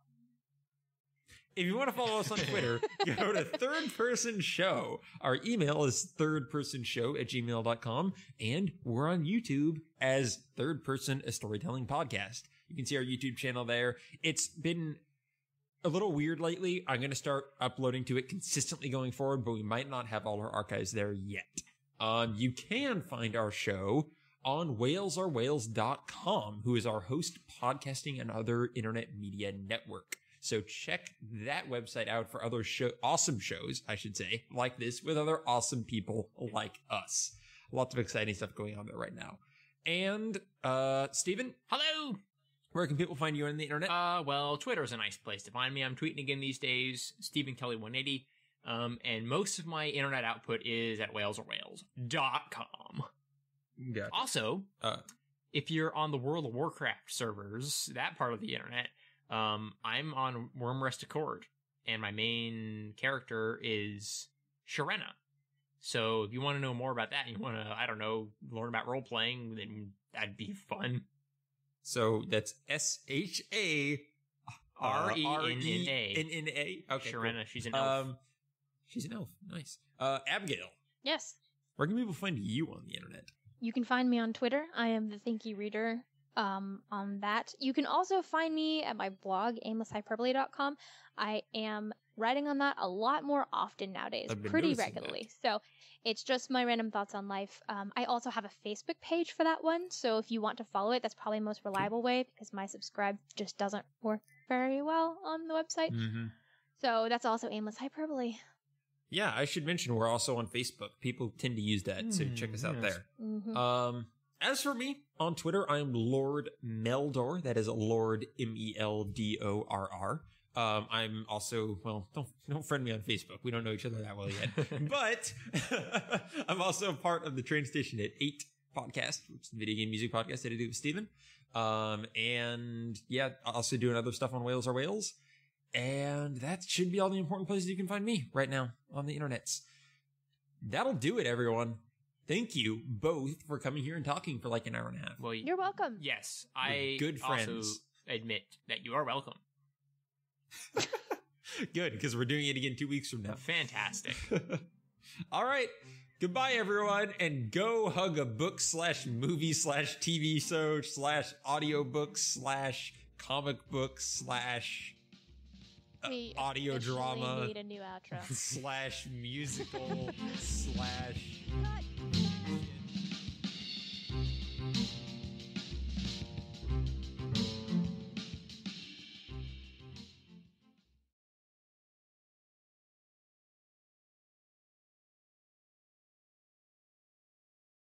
If you want to follow us on Twitter, go to Third Person Show. Our email is thirdpersonshow@gmail.com, and we're on YouTube as Third Person, a storytelling podcast. You can see our YouTube channel there. It's been a little weird lately. I'm going to start uploading to it consistently going forward, but we might not have all our archives there yet. You can find our show on whalesorwhales.com, who is our host podcasting and other internet media network. So check that website out for other awesome shows, I should say, like this with other awesome people like us. Lots of exciting stuff going on there right now. And, Steven, Hello. where can people find you on the internet? Well, Twitter's a nice place to find me. I'm tweeting again these days, Stephen Kelly 180. And most of my internet output is at whalesorwhales.com. Gotcha. Also, if you're on the World of Warcraft servers, that part of the internet, I'm on Wormrest Accord, and my main character is Sharena. So if you want to know more about that, and you want to, I don't know, learn about role playing, then that'd be fun. So that's SHARENNA. RENNA. Okay, Sharena, cool. she's an elf. She's an elf. Nice. Abigail, Yes. where can people find you on the internet? You can find me on Twitter. I am the Thinky Reader on that. You can also find me at my blog, aimlesshyperbole.com. I am writing on that a lot more often nowadays, I've been pretty noticing regularly. So it's just my random thoughts on life. I also have a Facebook page for that one. So if you want to follow it, that's probably the most reliable way because my subscribe just doesn't work very well on the website. Mm-hmm. So that's also Aimless Hyperbole. Yeah, I should mention we're also on Facebook. People tend to use that, so check us out yes. there. Mm-hmm. As for me, on Twitter, I'm Lord Meldor. That is Lord Meldorr. I'm also, well, don't friend me on Facebook. We don't know each other that well yet. But I'm also part of the Train Station at 8 podcast, which is the video game music podcast that I do with Steven. And yeah, also doing other stuff on Whales Are Whales. And that should be all the important places you can find me right now on the internets. That'll do it, everyone. Thank you both for coming here and talking for like an hour and a half. Well, You're welcome. yes, I good also friends. admit that you are welcome. Good, because we're doing it again 2 weeks from now. Fantastic. All right. Goodbye, everyone, and go hug a book / movie / TV show / audiobook / comic book / We audio officially drama need a new outro. / musical /